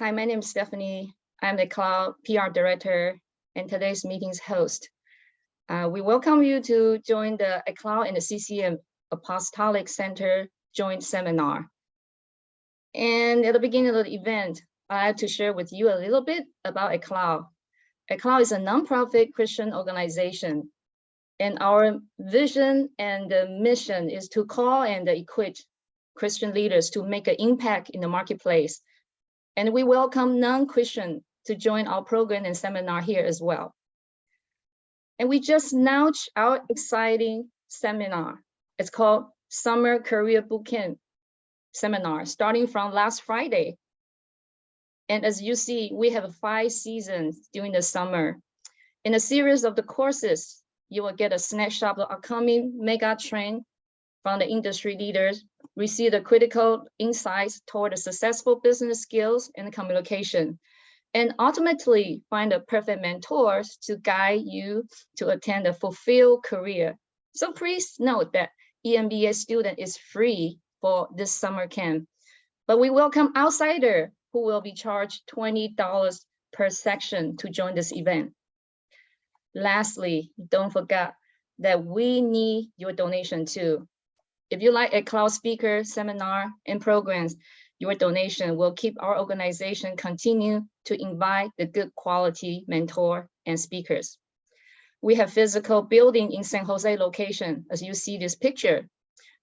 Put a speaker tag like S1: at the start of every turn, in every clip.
S1: Hi, my name is Stephanie. I'm the Cloud PR Director and today's meeting's host. We welcome you to join the Cloud and the CCM Apostolic Center joint seminar. And at the beginning of the event, I have to share with you a little bit about Cloud. Cloud is a nonprofit Christian organization, and our vision and the mission is to call and equip Christian leaders to make an impact in the marketplace. And we welcome non-Christian to join our program and seminar here as well. And we just launched our exciting seminar. It's called Summer Career Bootcamp Seminar, starting from last Friday. And as you see, we have 5 seasons during the summer. In a series of the courses, you will get a snapshot of upcoming mega trend from the industry leaders, receive the critical insights toward the successful business skills and communication, and ultimately find the perfect mentors to guide you to attend a fulfilled career. So please note that EMBA student is free for this summer camp, but we welcome outsider who will be charged $20 per section to join this event. Lastly, don't forget that we need your donation too. If you like a Cloud speaker, seminar, and programs, your donation will keep our organization continue to invite the good quality mentor and speakers. We have physical building in San Jose location, as you see this picture,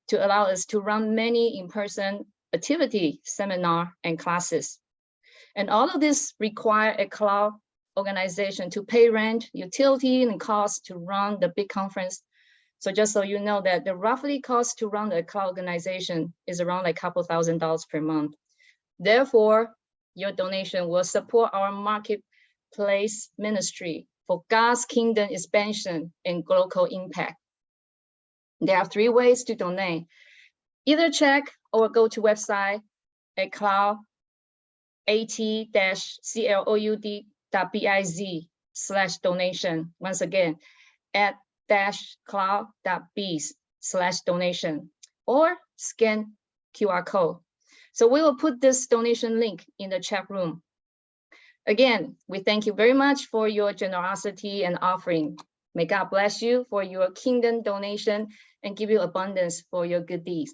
S1: to allow us to run many in-person activity, seminar, and classes. And all of this require a Cloud organization to pay rent, utility, and cost to run the big conference. So just so you know that the roughly cost to run a Cloud organization is around like a couple $1,000s per month. Therefore, your donation will support our marketplace ministry for God's kingdom expansion and global impact. There are 3 ways to donate. Either check or go to website at cloud.biz/donation. Once again, at cloud.biz/donation, or scan QR code. So we will put this donation link in the chat room. Again, we thank you very much for your generosity and offering. May God bless you for your kingdom donation and give you abundance for your good deeds.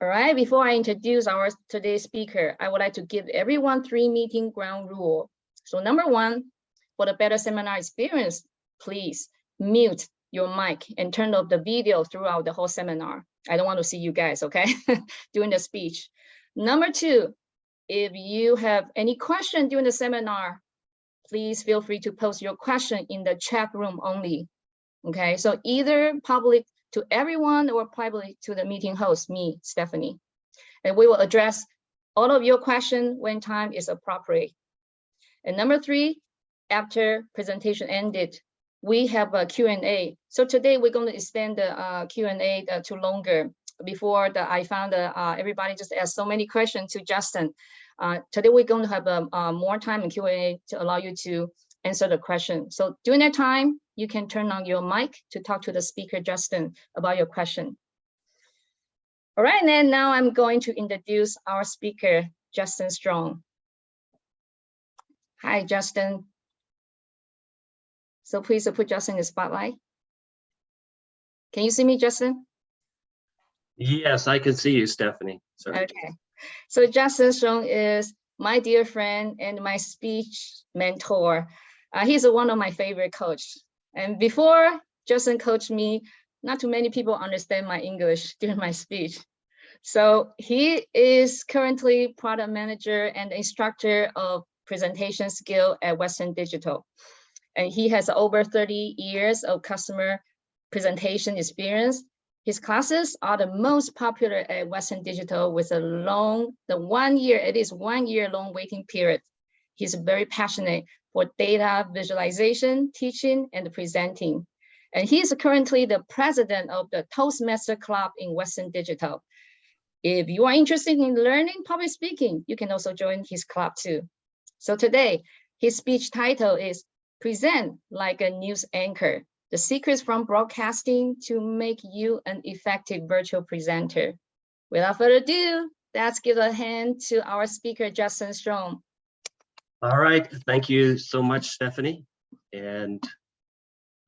S1: All right, before I introduce our today's speaker, I would like to give everyone 3 meeting ground rule. So number 1, for the better seminar experience, please mute your mic and turn off the video throughout the whole seminar. I don't want to see you guys, okay, during the speech. Number 2, if you have any question during the seminar, please feel free to post your question in the chat room only, okay? So either public to everyone or private to the meeting host, me, Stephanie. And we will address all of your questions when time is appropriate. And number 3, after presentation ended, we have a Q&A. So today we're going to extend the Q&A to longer. Before I found everybody just asked so many questions to Justin. Today we're going to have more time in Q&A to allow you to answer the question. So during that time, you can turn on your mic to talk to the speaker, Justin, about your question. All right, and now I'm going to introduce our speaker, Justin Strong. Hi, Justin. So please put Justin in the spotlight. Can you see me, Justin?
S2: Yes, I can see you, Stephanie. Sorry.
S1: Okay. So Justin Strong is my dear friend and my speech mentor. He's one of my favorite coaches. And before Justin coached me, not too many people understand my English during my speech. So he is currently product manager and instructor of presentation skill at Western Digital. And he has over 30 years of customer presentation experience. His classes are the most popular at Western Digital with at least 1 year long waiting period. He's very passionate for data visualization, teaching, and presenting. And he is currently the president of the Toastmaster Club in Western Digital. If you are interested in learning public speaking, you can also join his club too. So today, his speech title is Present Like a News Anchor, the secrets from broadcasting to make you an effective virtual presenter. Without further ado, Let's give a hand to our speaker, Justin Strong.
S2: All right, thank you so much, Stephanie. And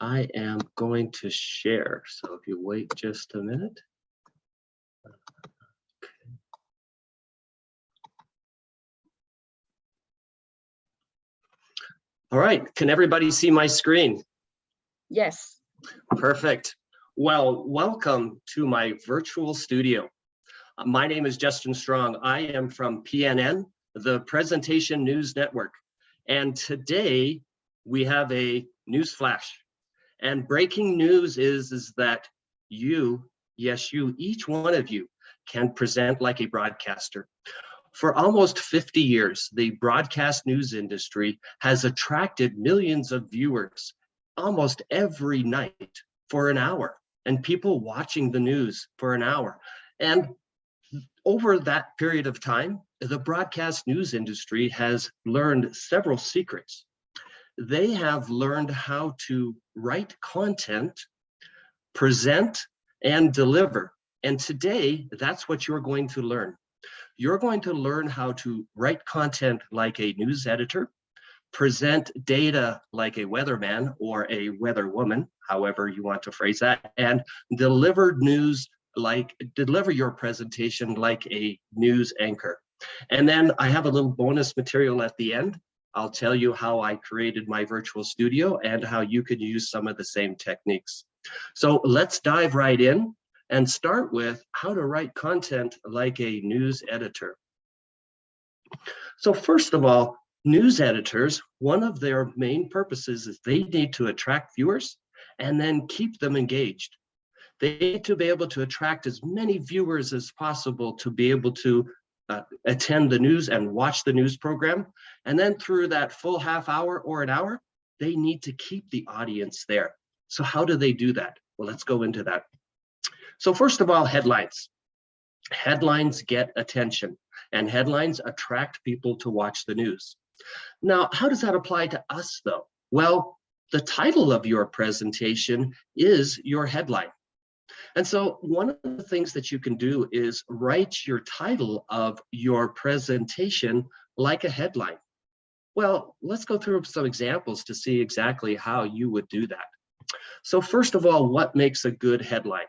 S2: I am going to share. So if you wait just a minute. All right, can everybody see my screen?
S1: Yes.
S2: Perfect. Well, welcome to my virtual studio. My name is Justin Strong. I am from PNN, the Presentation News Network. And today we have a news flash. And breaking news is that you, yes, you, each one of you can present like a broadcaster. For almost 50 years, the broadcast news industry has attracted millions of viewers almost every night for an hour, and people watching the news for an hour. And over that period of time, the broadcast news industry has learned several secrets. They have learned how to write content, present, and deliver. And today, that's what you're going to learn. You're going to learn how to write content like a news editor, present data like a weatherman or a weatherwoman, however you want to phrase that, and deliver your presentation like a news anchor. And then I have a little bonus material at the end. I'll tell you how I created my virtual studio and how you could use some of the same techniques. So let's dive right in and start with how to write content like a news editor. So first of all, news editors, one of their main purposes is they need to attract viewers and then keep them engaged. They need to be able to attract as many viewers as possible to be able to attend the news and watch the news program. And then through that full half hour or an hour, they need to keep the audience there. So how do they do that? Well, let's go into that. So first of all, headlines. Headlines get attention, and headlines attract people to watch the news. Now, how does that apply to us, though? Well, the title of your presentation is your headline. And so one of the things that you can do is write your title of your presentation like a headline. Well, let's go through some examples to see exactly how you would do that. So first of all, what makes a good headline?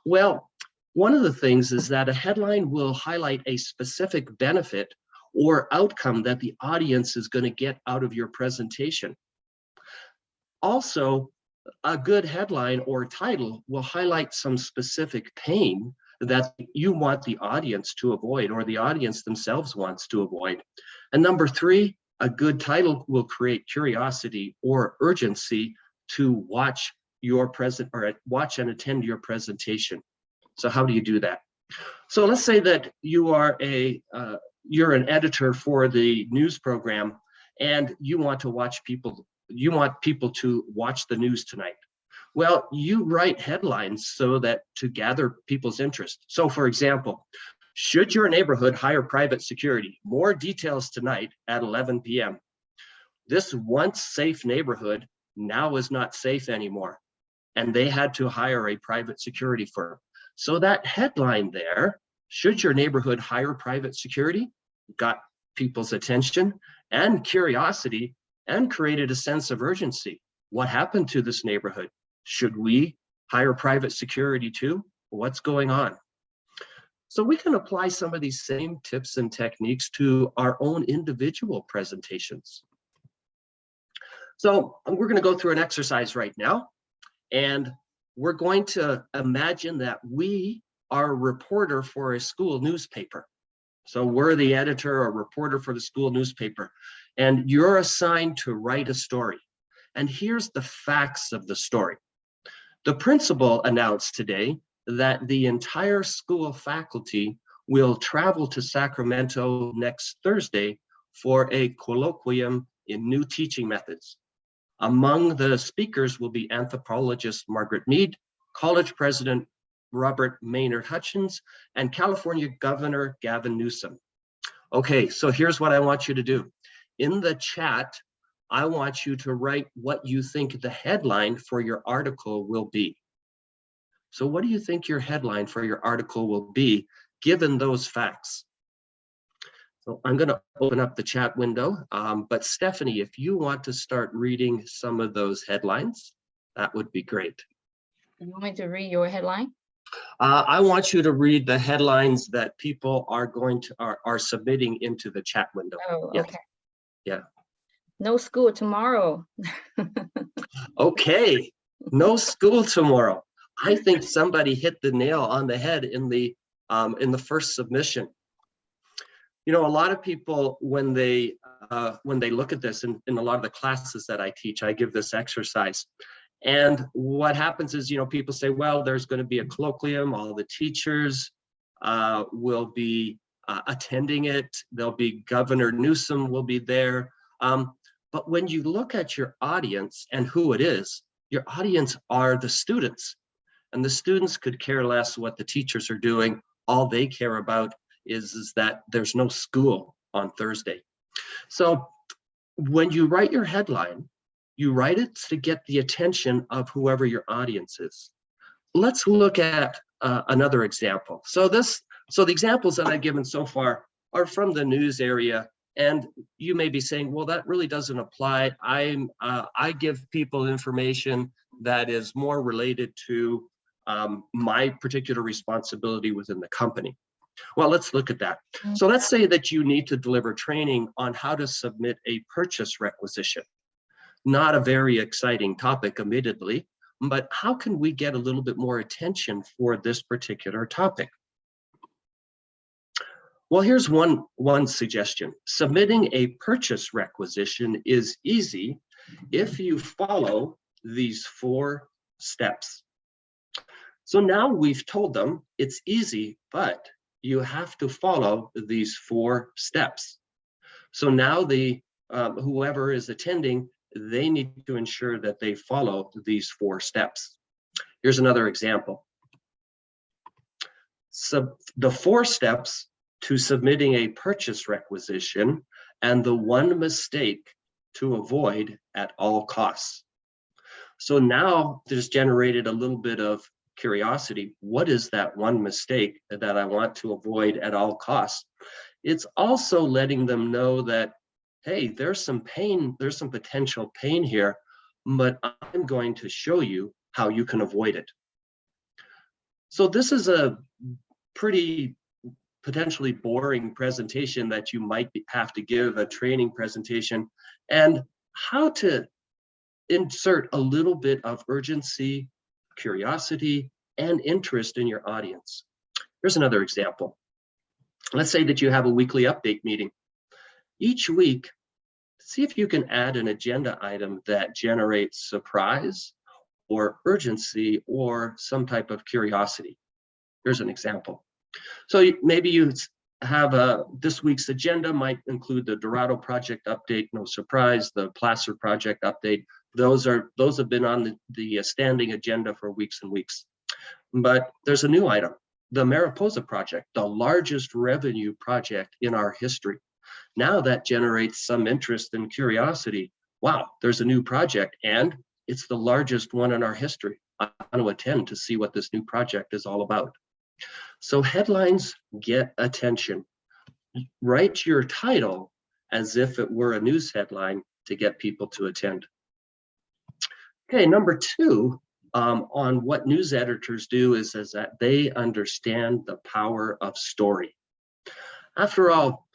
S2: Well, one of the things is that a headline will highlight a specific benefit or outcome that the audience is going to get out of your presentation. Also, a good headline or title will highlight some specific pain that you want the audience to avoid or the audience themselves wants to avoid. And number three, a good title will create curiosity or urgency to watch and attend your presentation. So how do you do that? So let's say that you are you're an editor for the news program and you want people to watch the news tonight. Well, you write headlines so that to gather people's interest. So for example, should your neighborhood hire private security? More details tonight at 11 p.m. This once safe neighborhood now is not safe anymore, and they had to hire a private security firm. So that headline there, should your neighborhood hire private security, got people's attention and curiosity and created a sense of urgency. What happened to this neighborhood? Should we hire private security too? What's going on? So we can apply some of these same tips and techniques to our own individual presentations. So we're going to go through an exercise right now, and we're going to imagine that we are a reporter for a school newspaper. So we're the editor or reporter for the school newspaper, and you're assigned to write a story. And here's the facts of the story. The principal announced today that the entire school faculty will travel to Sacramento next Thursday for a colloquium in new teaching methods. Among the speakers will be anthropologist Margaret Mead, college president Robert Maynard Hutchins, and California Governor Gavin Newsom. Okay, so here's what I want you to do. In the chat, I want you to write what you think the headline for your article will be. So what do you think your headline for your article will be, given those facts? So I'm going to open up the chat window, but Stephanie, if you want to start reading some of those headlines, that would be great.
S1: You want me to read your headline?
S2: I want you to read the headlines that people are going to are submitting into the chat window.
S1: Oh,
S2: Yeah.
S1: okay.
S2: Yeah.
S1: No school tomorrow.
S2: Okay. No school tomorrow. I think somebody hit the nail on the head in the first submission. You know, a lot of people, when they look at this in a lot of the classes that I teach, I give this exercise. And what happens is, you know, people say, well, there's going to be a colloquium, all the teachers will be attending it. There'll be Governor Newsom will be there. But when you look at your audience and who it is, your audience are the students. And the students could care less what the teachers are doing. All they care about is that there's no school on Thursday. So when you write your headline, you write it to get the attention of whoever your audience is. Let's look at another example. So the examples that I've given so far are from the news area, and you may be saying, well, that really doesn't apply. I give people information that is more related to my particular responsibility within the company. Well, let's look at that. So let's say that you need to deliver training on how to submit a purchase requisition. Not a very exciting topic, admittedly, but how can we get a little bit more attention for this particular topic? Well, here's one suggestion. Submitting a purchase requisition is easy if you follow these 4 steps. So now we've told them it's easy, but you have to follow these 4 steps. So now whoever is attending, they need to ensure that they follow these 4 steps. Here's another example. So the 4 steps to submitting a purchase requisition and the 1 mistake to avoid at all costs. So now there's generated a little bit of curiosity. What is that 1 mistake that I want to avoid at all costs? It's also letting them know that, hey, there's some pain, there's some potential pain here, but I'm going to show you how you can avoid it. So this is a pretty potentially boring presentation that you might have to give, a training presentation, and how to insert a little bit of urgency, curiosity, and interest in your audience. Here's another example. Let's say that you have a weekly update meeting. Each week, see if you can add an agenda item that generates surprise or urgency or some type of curiosity. Here's an example. So maybe you have this week's agenda might include the Dorado project update, no surprise, the Placer project update. Those have been on the standing agenda for weeks and weeks. But there's a new item, the Mariposa project, the largest revenue project in our history. Now that generates some interest and curiosity. Wow, there's a new project and it's the largest one in our history. I want to attend to see what this new project is all about. So headlines get attention. Write your title as if it were a news headline to get people to attend. Okay, number 2 on what news editors do is that they understand the power of story. After all,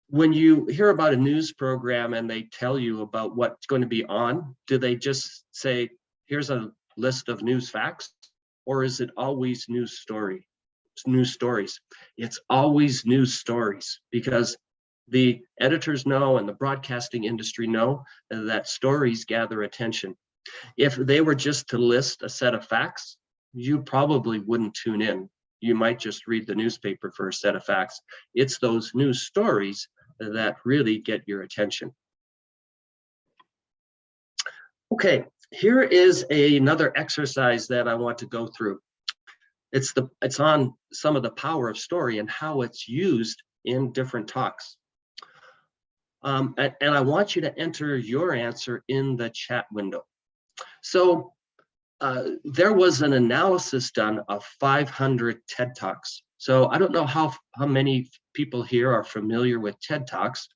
S2: when you hear about a news program and they tell you about what's going to be on, do they just say, here's a list of news facts? Or is it always news stories? It's always news stories, because the editors know and the broadcasting industry know that stories gather attention. If they were just to list a set of facts, you probably wouldn't tune in. You might just read the newspaper for a set of facts. It's those news stories that really get your attention. Okay, here is another exercise that I want to go through. It's on some of the power of story and how it's used in different talks. And I want you to enter your answer in the chat window. So there was an analysis done of 500 TED Talks. So I don't know how many people here are familiar with TED Talks.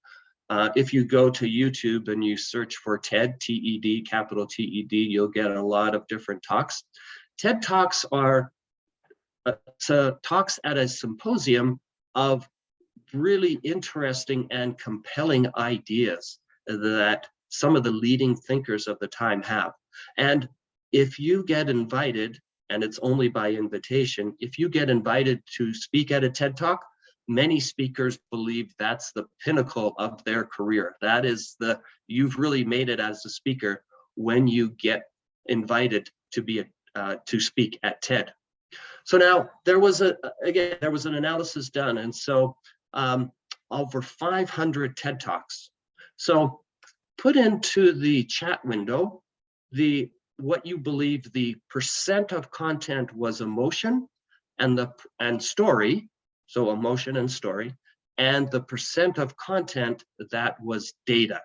S2: If you go to YouTube and you search for TED, T-E-D, capital T-E-D, you'll get a lot of different talks. TED Talks are talks at a symposium of really interesting and compelling ideas that some of the leading thinkers of the time have. And if you get invited, and it's only by invitation, if you get invited to speak at a TED Talk, many speakers believe that's the pinnacle of their career. That is you've really made it as a speaker when you get invited to speak at TED. So now there was an analysis done, and so over 500 TED Talks. So put into the chat window what you believe the percent of content was emotion and story, so emotion and story, and the percent of content that was data.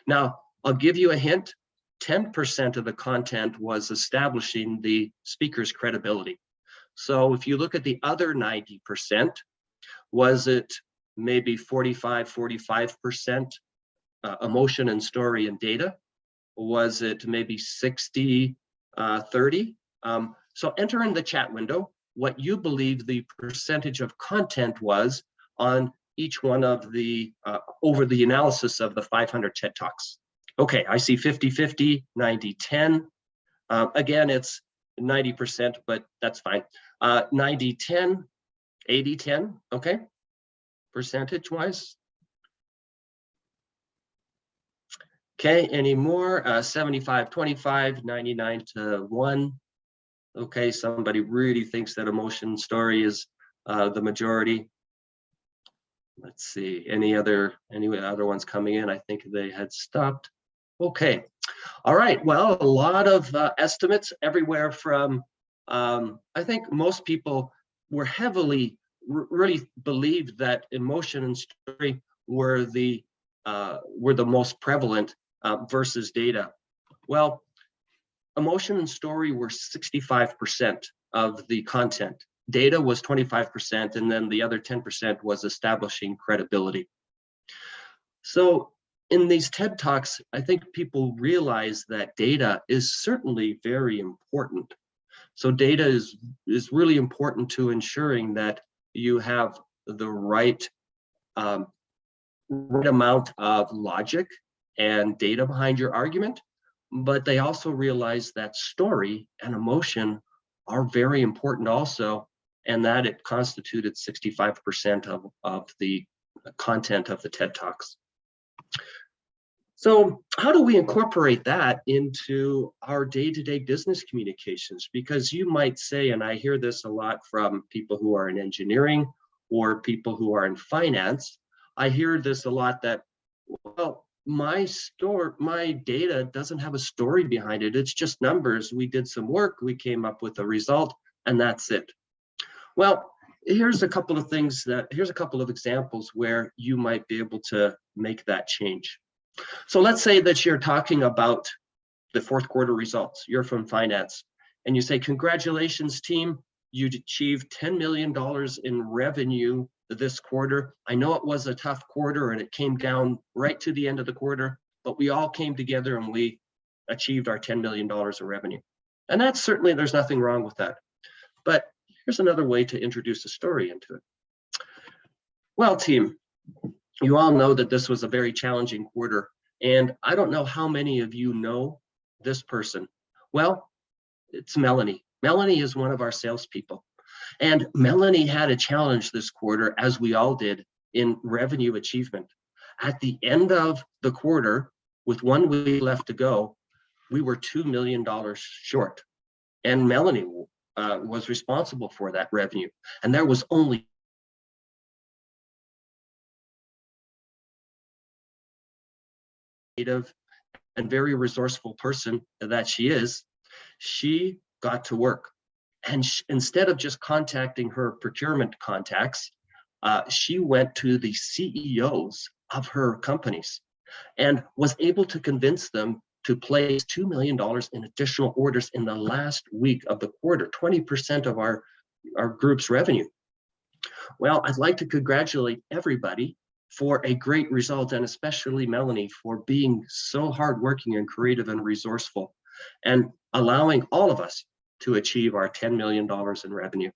S2: Now, I'll give you a hint. 10% of the content was establishing the speaker's credibility. So if you look at the other 90%, was it maybe 45% emotion and story and data? Was it maybe 60-30? So enter in the chat window what you believe the percentage of content was on each one of the, over the analysis of the 500 TED Talks. Okay, I see 50-50, 90-10. Again, it's 90%, but that's fine. 90-10, 80-10, okay, percentage-wise. Okay, any more? 75-25, 99-1. Okay, somebody really thinks that emotion story is the majority. Let's see, any other ones coming in? I think they had stopped. Okay, all right, well, a lot of estimates everywhere from, I think most people were really believed that emotion and story were the most prevalent versus data. Well, emotion and story were 65% of the content. Data was 25%, and then the other 10% was establishing credibility. So in these TED Talks, I think people realize that data is certainly very important. So data is really important to ensuring that you have the right amount of logic and data behind your argument, but they also realize that story and emotion are very important also, and that it constituted 65% of the content of the TED Talks. So how do we incorporate that into our day-to-day business communications? Because you might say, and I hear this a lot from people who are in engineering or people who are in finance, I hear this a lot that, well, my data doesn't have a story behind it. It's just numbers. We did some work, we came up with a result, and that's it. Well, here's a couple of examples where you might be able to make that change. So let's say that you're talking about the fourth quarter results. You're from finance, and you say, congratulations, team. You achieved $10 million in revenue this quarter. I know it was a tough quarter and it came down right to the end of the quarter, but we all came together and we achieved our $10 million of revenue. And that's certainly, there's nothing wrong with that. But here's another way to introduce a story into it. Well, team, you all know that this was a very challenging quarter, and I don't know how many of you know this person. Well, it's Melanie. Melanie is one of our salespeople. And Melanie had a challenge this quarter, as we all did, in revenue achievement. At the end of the quarter, with 1 week left to go, we were $2 million short. And Melanie was responsible for that revenue. And there was only and very resourceful person that she is, she got to work. And instead of just contacting her procurement contacts, she went to the CEOs of her companies and was able to convince them to place $2 million in additional orders in the last week of the quarter, 20% of our group's revenue. Well, I'd like to congratulate everybody for a great result, and especially Melanie for being so hardworking and creative and resourceful and allowing all of us to achieve our $10 million in revenue.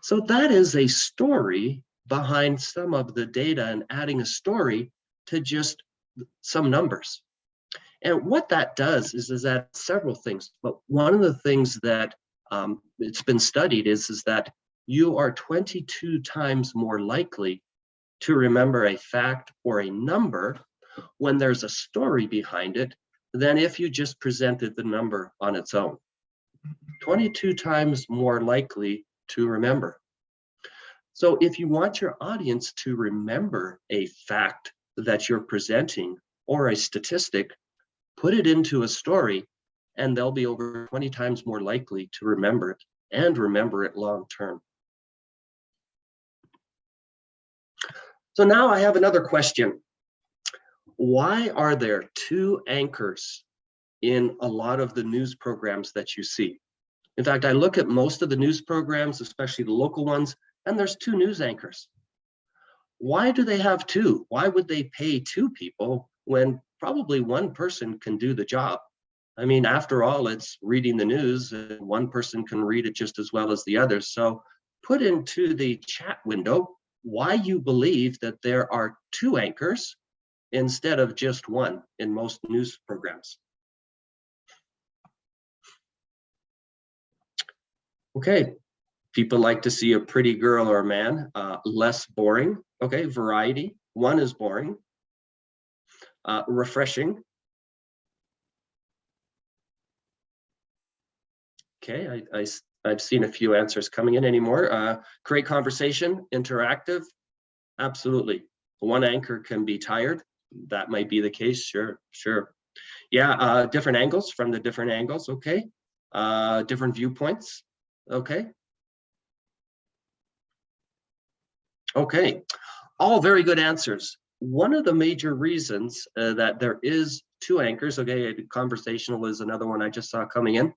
S2: So that is a story behind some of the data and adding a story to just some numbers. And what that does is that several things, but one of the things that it's been studied is that you are 22 times more likely to remember a fact or a number when there's a story behind it than if you just presented the number on its own. 22 times more likely to remember. So if you want your audience to remember a fact that you're presenting or a statistic, put it into a story and they'll be over 20 times more likely to remember it and remember it long term. So now I have another question. Why are there two anchors in a lot of the news programs that you see? In fact, I look at most of the news programs, especially the local ones, and there's two news anchors. Why do they have two? Why would they pay two people when probably one person can do the job? I mean, after all, it's reading the news, and one person can read it just as well as the others. So put into the chat window why you believe that there are two anchors instead of just one in most news programs. Okay, people like to see a pretty girl or man, less boring. Okay, variety, one is boring. Refreshing. Okay, I've seen a few answers coming in anymore. Create conversation, interactive, absolutely. One anchor can be tired. That might be the case, sure. Yeah, different angles from the different angles, okay. Different viewpoints, okay. Okay, all very good answers. One of the major reasons that there is two anchors, okay, conversational is another one I just saw coming in,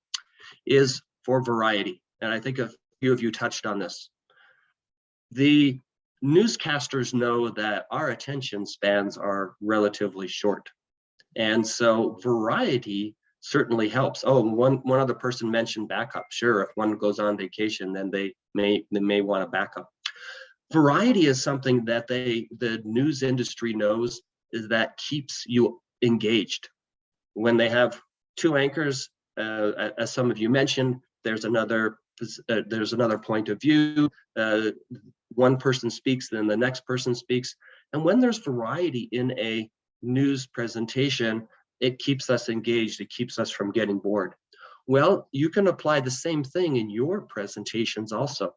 S2: is for variety. And I think a few of you touched on this. The newscasters know that our attention spans are relatively short. And so variety certainly helps. Oh, one other person mentioned backup. Sure, if one goes on vacation, then they may want a backup. Variety is something that the news industry knows is that keeps you engaged. When they have two anchors, as some of you mentioned, there's another point of view. One person speaks, then the next person speaks. And when there's variety in a news presentation, it keeps us engaged. It keeps us from getting bored. Well, you can apply the same thing in your presentations also.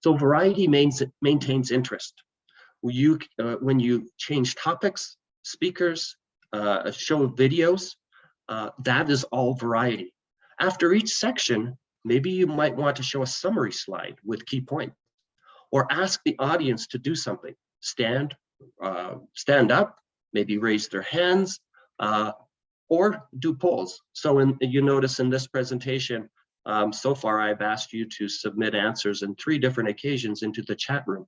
S2: So variety maintains interest. When you change topics, speakers, show videos, that is all variety. After each section, maybe you might want to show a summary slide with key points, or ask the audience to do something. Stand up, maybe raise their hands, or do polls. So you notice in this presentation, so far I've asked you to submit answers in 3 different occasions into the chat room.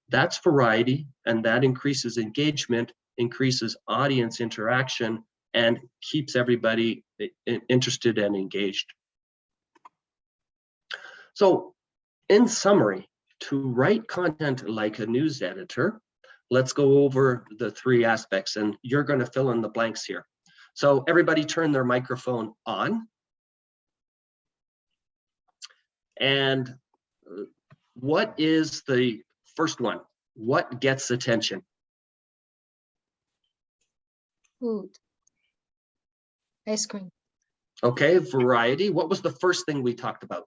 S2: That's variety, and that increases engagement, increases audience interaction, and keeps everybody interested and engaged. So in summary, to write content like a news editor, let's go over the 3 aspects, and you're going to fill in the blanks here. So everybody turn their microphone on. And what is the first one? What gets attention?
S1: Food. Ice cream.
S2: Okay, variety. What was the first thing we talked about?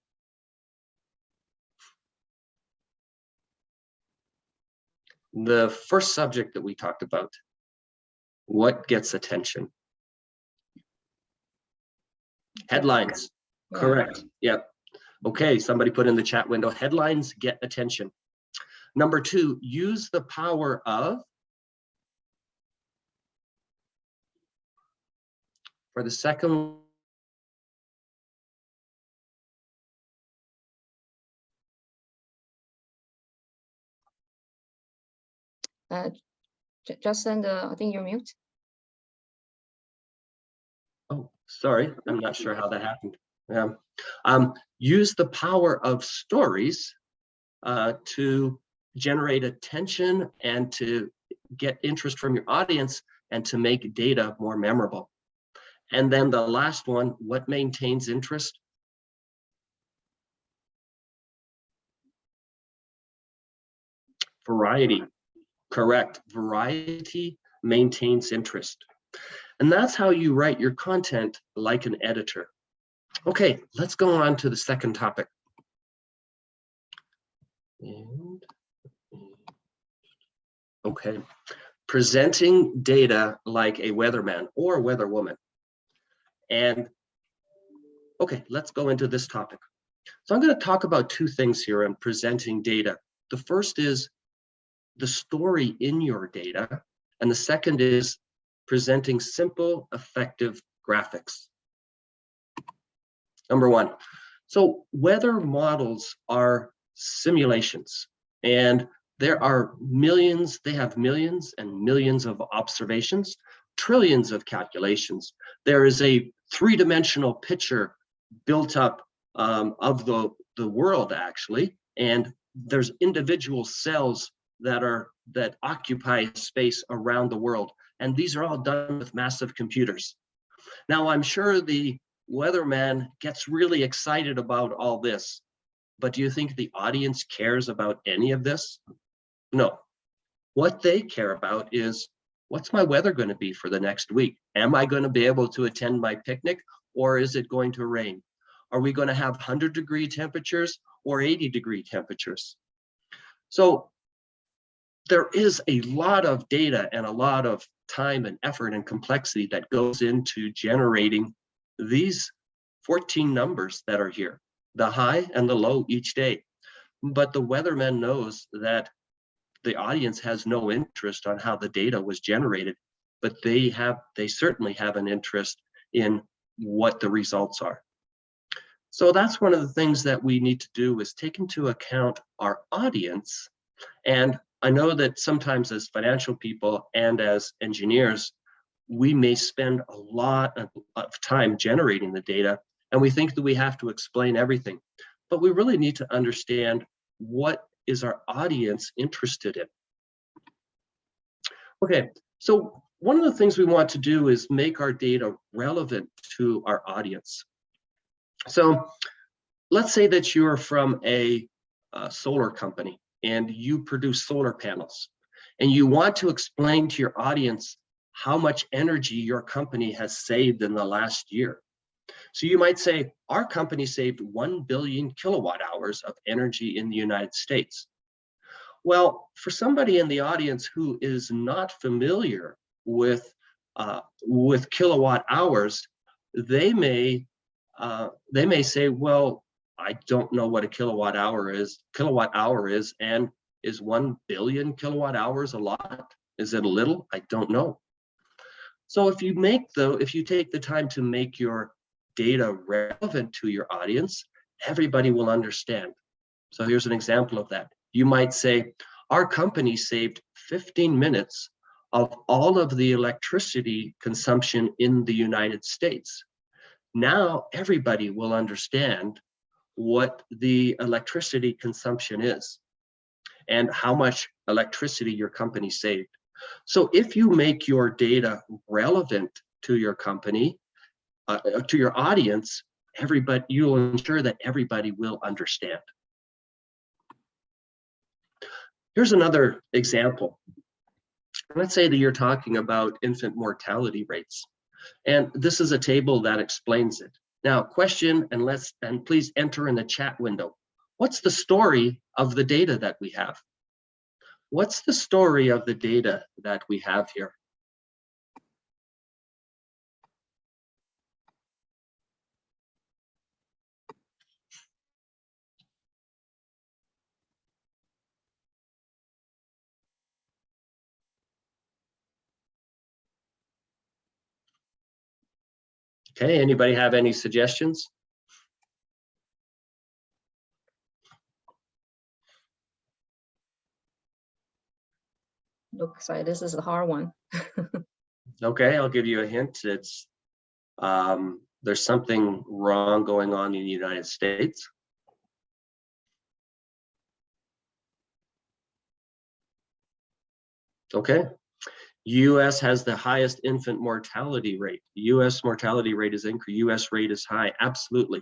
S2: The first subject that we talked about. What gets attention? Headlines. Yeah. Correct. Yep. Okay, somebody put in the chat window, headlines get attention. Number 2, use the power of For the second,
S1: Justin, I think you're mute.
S2: oh, sorry, I'm not sure how that happened. Use the power of stories to generate attention and to get interest from your audience and to make data more memorable. And then the last one, what maintains interest? Variety. Correct. Variety maintains interest. And that's how you write your content like an editor. Okay, let's go on to the second topic. Okay, presenting data like a weatherman or weatherwoman. And okay, let's go into this topic. So I'm going to talk about two things here in presenting data. The first is the story in your data, and the second is presenting simple, effective graphics. Number one, so weather models are simulations, and there are millions, they have millions and millions of observations, trillions of calculations. There is a three-dimensional picture built up of the world, actually, and there's individual cells that occupy space around the world, and these are all done with massive computers. Now, I'm sure the weatherman gets really excited about all this, but do you think the audience cares about any of this? No. What they care about is, what's my weather going to be for the next week? Am I going to be able to attend my picnic, or is it going to rain? Are we going to have 100-degree temperatures or 80-degree temperatures? So there is a lot of data and a lot of time and effort and complexity that goes into generating these 14 numbers that are here, the high and the low each day. But the weatherman knows that the audience has no interest on how the data was generated, but they certainly have an interest in what the results are. So that's one of the things that we need to do, is take into account our audience. And I know that sometimes as financial people and as engineers, we may spend a lot of time generating the data, and we think that we have to explain everything. But we really need to understand, what is our audience interested in? Okay, so one of the things we want to do is make our data relevant to our audience. So let's say that you're from a solar company and you produce solar panels, and you want to explain to your audience how much energy your company has saved in the last year. So you might say, our company saved 1 billion kilowatt hours of energy in the United States. Well, for somebody in the audience who is not familiar with kilowatt hours, they may say, well, I don't know what a kilowatt hour is, and is 1 billion kilowatt hours a lot? Is it a little? I don't know. So if you take the time to make your data relevant to your audience, everybody will understand. So here's an example of that. You might say, our company saved 15 minutes of all of the electricity consumption in the United States. Now everybody will understand what the electricity consumption is and how much electricity your company saved. So if you make your data relevant to your company, to your audience, you'll ensure that everybody will understand. Here's another example. Let's say that you're talking about infant mortality rates, and this is a table that explains it. Now, question, and please enter in the chat window. What's the story of the data that we have? What's the story of the data that we have here? Okay, anybody have any suggestions?
S1: Looks like this is a hard one.
S2: Okay, I'll give you a hint. It's there's something wrong going on in the United States. Okay. US has the highest infant mortality rate. US mortality rate is increased, US rate is high, absolutely.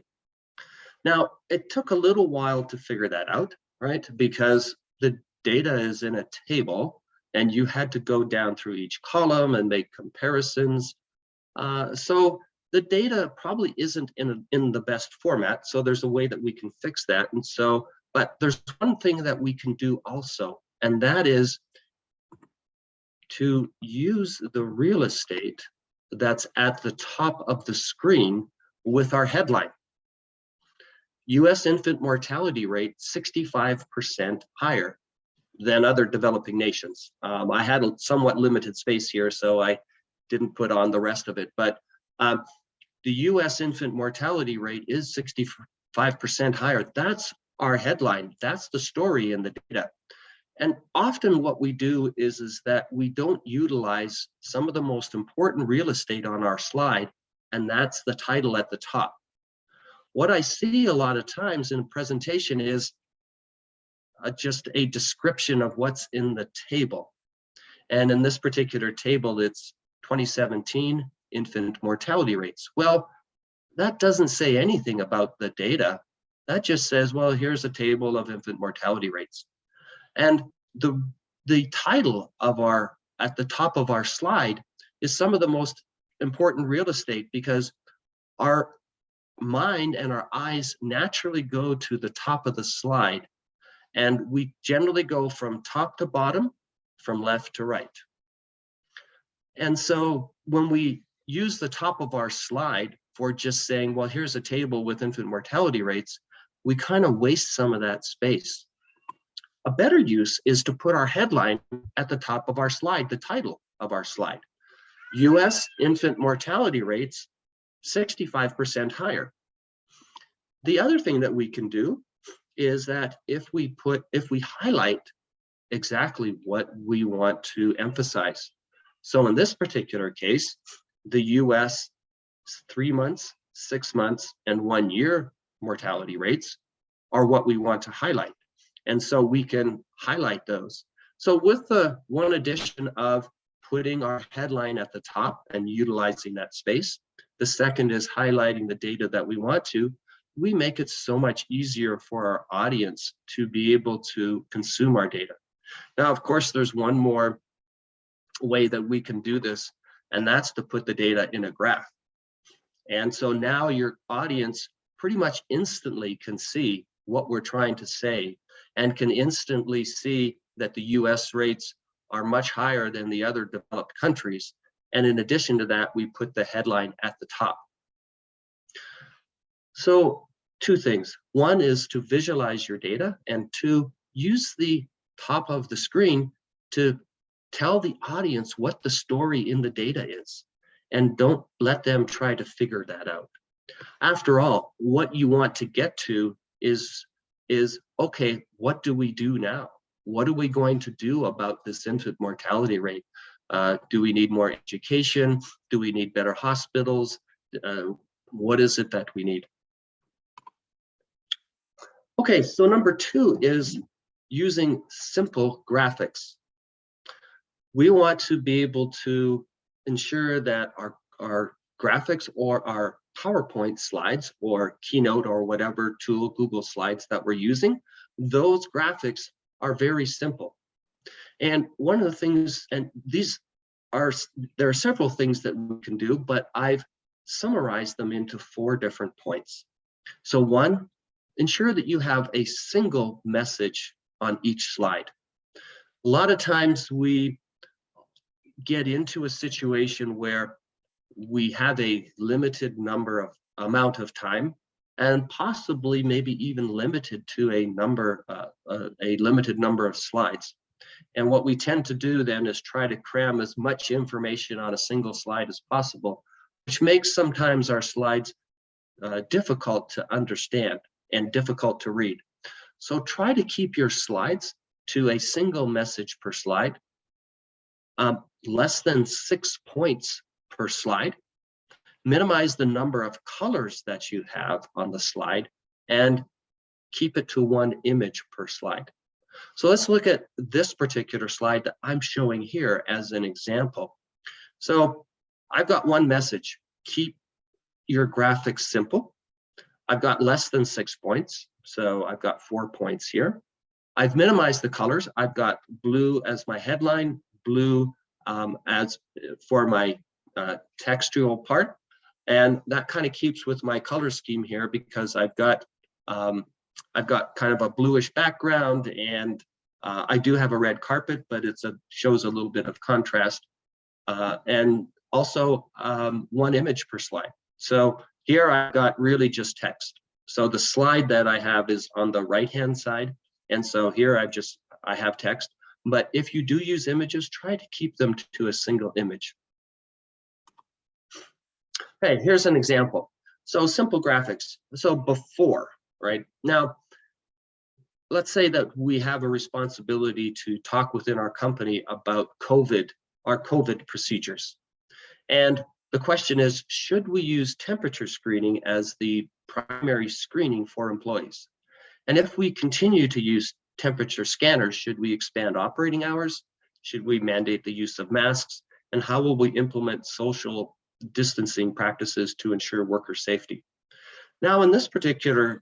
S2: Now, it took a little while to figure that out, right? Because the data is in a table and you had to go down through each column and make comparisons. So the data probably isn't in the best format. So there's a way that we can fix that. And so, but there's one thing that we can do also, and that is to use the real estate that's at the top of the screen with our headline. US infant mortality rate 65% higher than other developing nations. I had a somewhat limited space here, so I didn't put on the rest of it, but the US infant mortality rate is 65% higher. That's our headline. That's the story in the data. And often what we do is that we don't utilize some of the most important real estate on our slide, and that's the title at the top. What I see a lot of times in a presentation is just a description of what's in the table. And in this particular table, it's 2017 infant mortality rates. Well, that doesn't say anything about the data. That just says, well, here's a table of infant mortality rates. And the title of at the top of our slide is some of the most important real estate, because our mind and our eyes naturally go to the top of the slide. And we generally go from top to bottom, from left to right. And so when we use the top of our slide for just saying, well, here's a table with infant mortality rates, we kind of waste some of that space. A better use is to put our headline at the top of our slide, the title of our slide. US infant mortality rates, 65% higher. The other thing that we can do is that if we highlight exactly what we want to emphasize. So in this particular case, the US 3 months, 6 months, and 1 year mortality rates are what we want to highlight. And so we can highlight those. So with the one addition of putting our headline at the top and utilizing that space, the second is highlighting the data that we want to, we make it so much easier for our audience to be able to consume our data. Now, of course, there's one more way that we can do this, and that's to put the data in a graph. And so now your audience pretty much instantly can see what we're trying to say, and can instantly see that the US rates are much higher than the other developed countries. And in addition to that, we put the headline at the top. So two things. One is to visualize your data, and two, use the top of the screen to tell the audience what the story in the data is, and don't let them try to figure that out. After all, what you want to get to is okay, what do we do now? What are we going to do about this infant mortality rate? Do we need more education? Do we need better hospitals? What is it that we need? Okay, so number two is using simple graphics. We want to be able to ensure that our graphics or our PowerPoint slides or Keynote or whatever tool, Google Slides that we're using, those graphics are very simple. And one of the things, and there are several things that we can do, but I've summarized them into 4 different points. So one, ensure that you have a single message on each slide. A lot of times we get into a situation where we have a limited amount of time, and possibly maybe even limited to a limited number of slides. And what we tend to do then is try to cram as much information on a single slide as possible. which makes sometimes our slides difficult to understand and difficult to read. So try to keep your slides to a single message per slide, less than 6 points per slide. Minimize the number of colors that you have on the slide and keep it to one image per slide. So let's look at this particular slide that I'm showing here as an example. So I've got one message: keep your graphics simple. I've got less than 6 points, so I've got 4 points here. I've minimized the colors. I've got blue as my headline, blue as for my textual part, and that kind of keeps with my color scheme here because I've got kind of a bluish background, and I do have a red carpet, but shows a little bit of contrast, and also one image per slide. So here I've got really just text. So the slide that I have is on the right-hand side, and so here I have text. But if you do use images, try to keep them to a single image. Okay, here's an example. So simple graphics. So before, right? Now, let's say that we have a responsibility to talk within our company about our COVID procedures. And the question is, should we use temperature screening as the primary screening for employees? And if we continue to use temperature scanners, should we expand operating hours? Should we mandate the use of masks? And how will we implement social distancing practices to ensure worker safety? Now, in this particular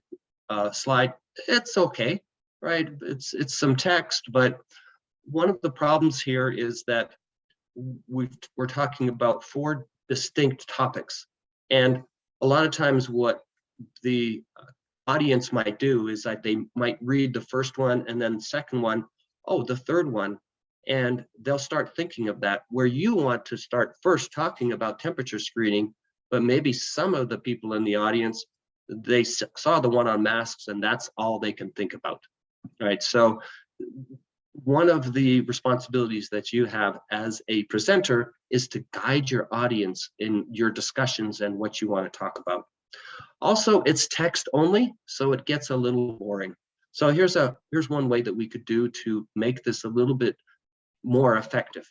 S2: slide, it's okay, right? It's some text, but one of the problems here is that we're talking about 4 distinct topics. And a lot of times what the audience might do is that they might read the first one and then the second one, oh, the third one, and they'll start thinking of that, where you want to start first talking about temperature screening, but maybe some of the people in the audience, they saw the one on masks and that's all they can think about, right? So one of the responsibilities that you have as a presenter is to guide your audience in your discussions and what you want to talk about. Also, it's text only, so it gets a little boring. So here's one way that we could do to make this a little bit more effective.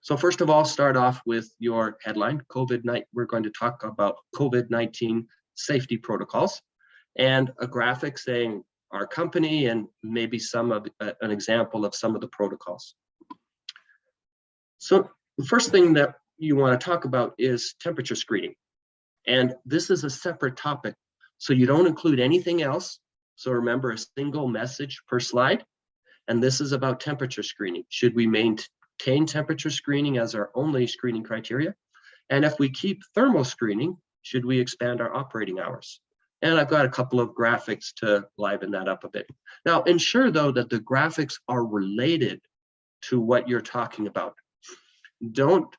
S2: So first of all, start off with your headline, COVID-19. We're going to talk about COVID-19 safety protocols, and a graphic saying our company and maybe an example of some of the protocols. So the first thing that you want to talk about is temperature screening. And this is a separate topic, so you don't include anything else. So remember, a single message per slide. And this is about temperature screening. Should we maintain temperature screening as our only screening criteria? And if we keep thermal screening, should we expand our operating hours? And I've got a couple of graphics to liven that up a bit. Now, ensure though that the graphics are related to what you're talking about. Don't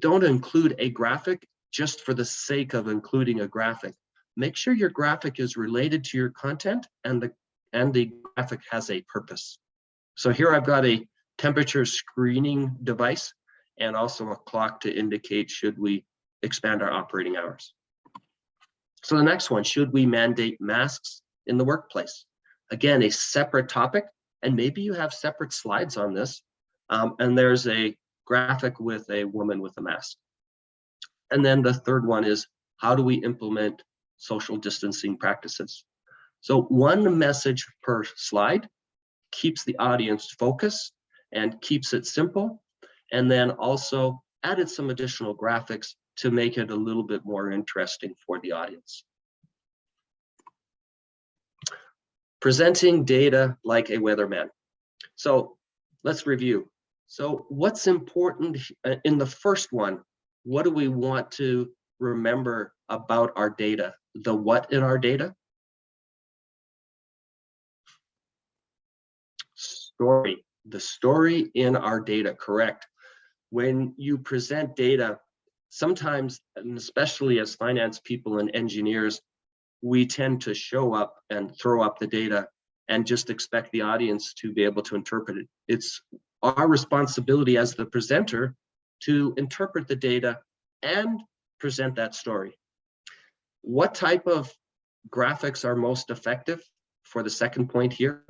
S2: include a graphic just for the sake of including a graphic. Make sure your graphic is related to your content and the graphic has a purpose. So here I've got a temperature screening device and also a clock to indicate should we expand our operating hours. So the next one, should we mandate masks in the workplace? Again, a separate topic, and maybe you have separate slides on this. And there's a graphic with a woman with a mask. And then the third one is, how do we implement social distancing practices? So one message per slide keeps the audience focused and keeps it simple. And then also added some additional graphics to make it a little bit more interesting for the audience. Presenting data like a weatherman. So let's review. So what's important in the first one? What do we want to remember about our data? The what in our data? Story. The story in our data, correct. When you present data, sometimes, and especially as finance people and engineers, we tend to show up and throw up the data and just expect the audience to be able to interpret it. It's our responsibility as the presenter to interpret the data and present that story. What type of graphics are most effective for the second point here?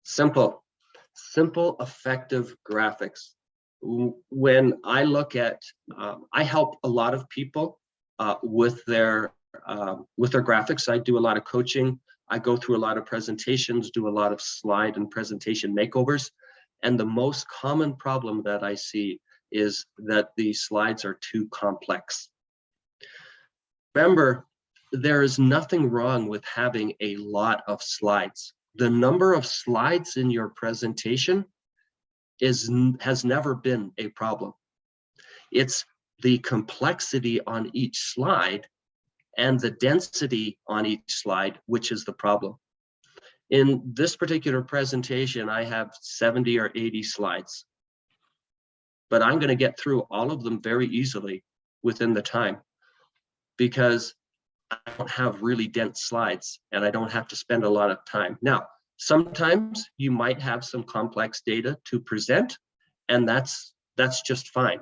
S2: Simple, effective graphics. When I look at, I help a lot of people with their graphics. I do a lot of coaching. I go through a lot of presentations, do a lot of slide and presentation makeovers. And the most common problem that I see is that the slides are too complex. Remember, there is nothing wrong with having a lot of slides. The number of slides in your presentation has never been a problem. It's the complexity on each slide and the density on each slide, which is the problem. In this particular presentation, I have 70 or 80 slides, but I'm going to get through all of them very easily within the time because I don't have really dense slides and I don't have to spend a lot of time. Now, sometimes you might have some complex data to present, and that's just fine.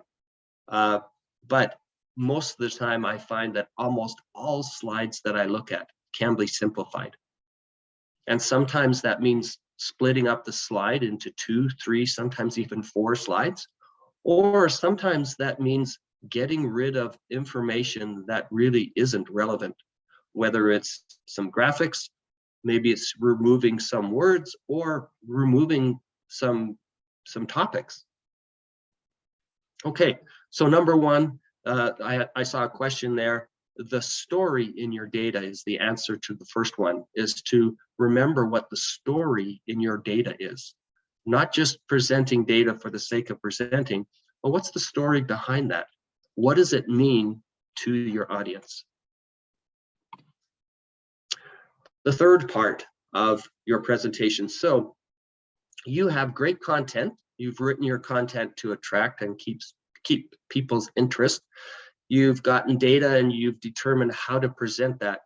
S2: But most of the time I find that almost all slides that I look at can be simplified. And sometimes that means splitting up the slide into 2, 3, sometimes even 4 slides. Or sometimes that means getting rid of information that really isn't relevant, whether it's some graphics, maybe it's removing some words or removing some topics. Okay, so number one, I saw a question there. The story in your data is the answer to the first one, is to remember what the story in your data is. Not just presenting data for the sake of presenting, but what's the story behind that? What does it mean to your audience? The third part of your presentation. So you have great content. You've written your content to attract and keep people's interest. You've gotten data and you've determined how to present that.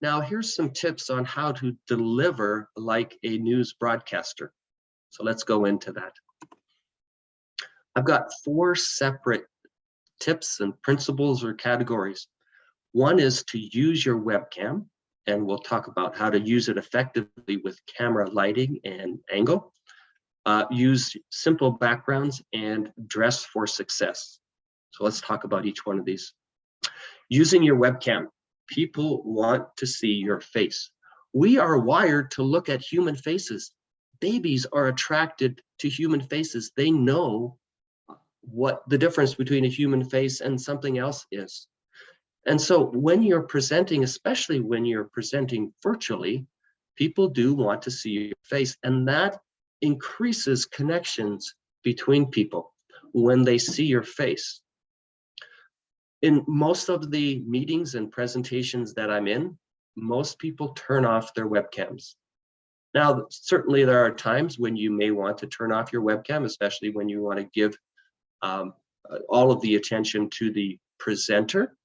S2: Now, here's some tips on how to deliver like a news broadcaster. So let's go into that. I've got 4 separate tips and principles or categories. One is to use your webcam, and we'll talk about how to use it effectively with camera lighting and angle. Use simple backgrounds and dress for success. So let's talk about each one of these. Using your webcam. People want to see your face. We are wired to look at human faces. Babies are attracted to human faces. They know what the difference between a human face and something else is. And so when you're presenting, especially when you're presenting virtually, people do want to see your face, and that increases connections between people when they see your face. In most of the meetings and presentations that I'm in, most people turn off their webcams. Now, certainly there are times when you may want to turn off your webcam, especially when you want to give all of the attention to the presenter.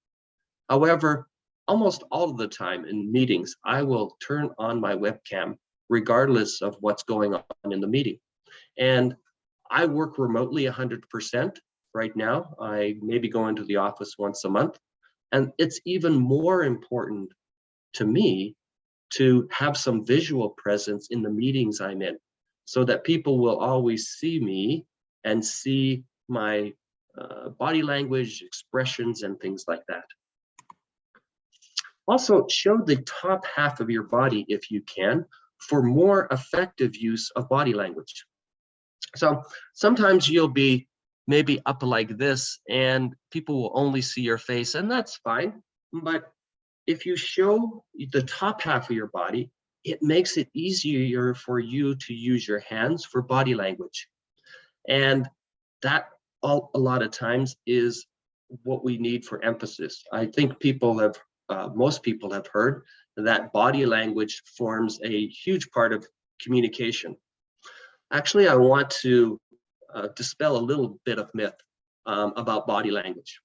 S2: However, almost all of the time in meetings, I will turn on my webcam regardless of what's going on in the meeting. And I work remotely 100% right now. I maybe go into the office once a month. And it's even more important to me to have some visual presence in the meetings I'm in, so that people will always see me and see my body language, expressions, and things like that. Also, show the top half of your body if you can for more effective use of body language. So sometimes you'll be maybe up like this and people will only see your face, and that's fine. But if you show the top half of your body, it makes it easier for you to use your hands for body language. And that a lot of times is what we need for emphasis. I think most people have heard that body language forms a huge part of communication. Actually, I want to dispel a little bit of myth about body language.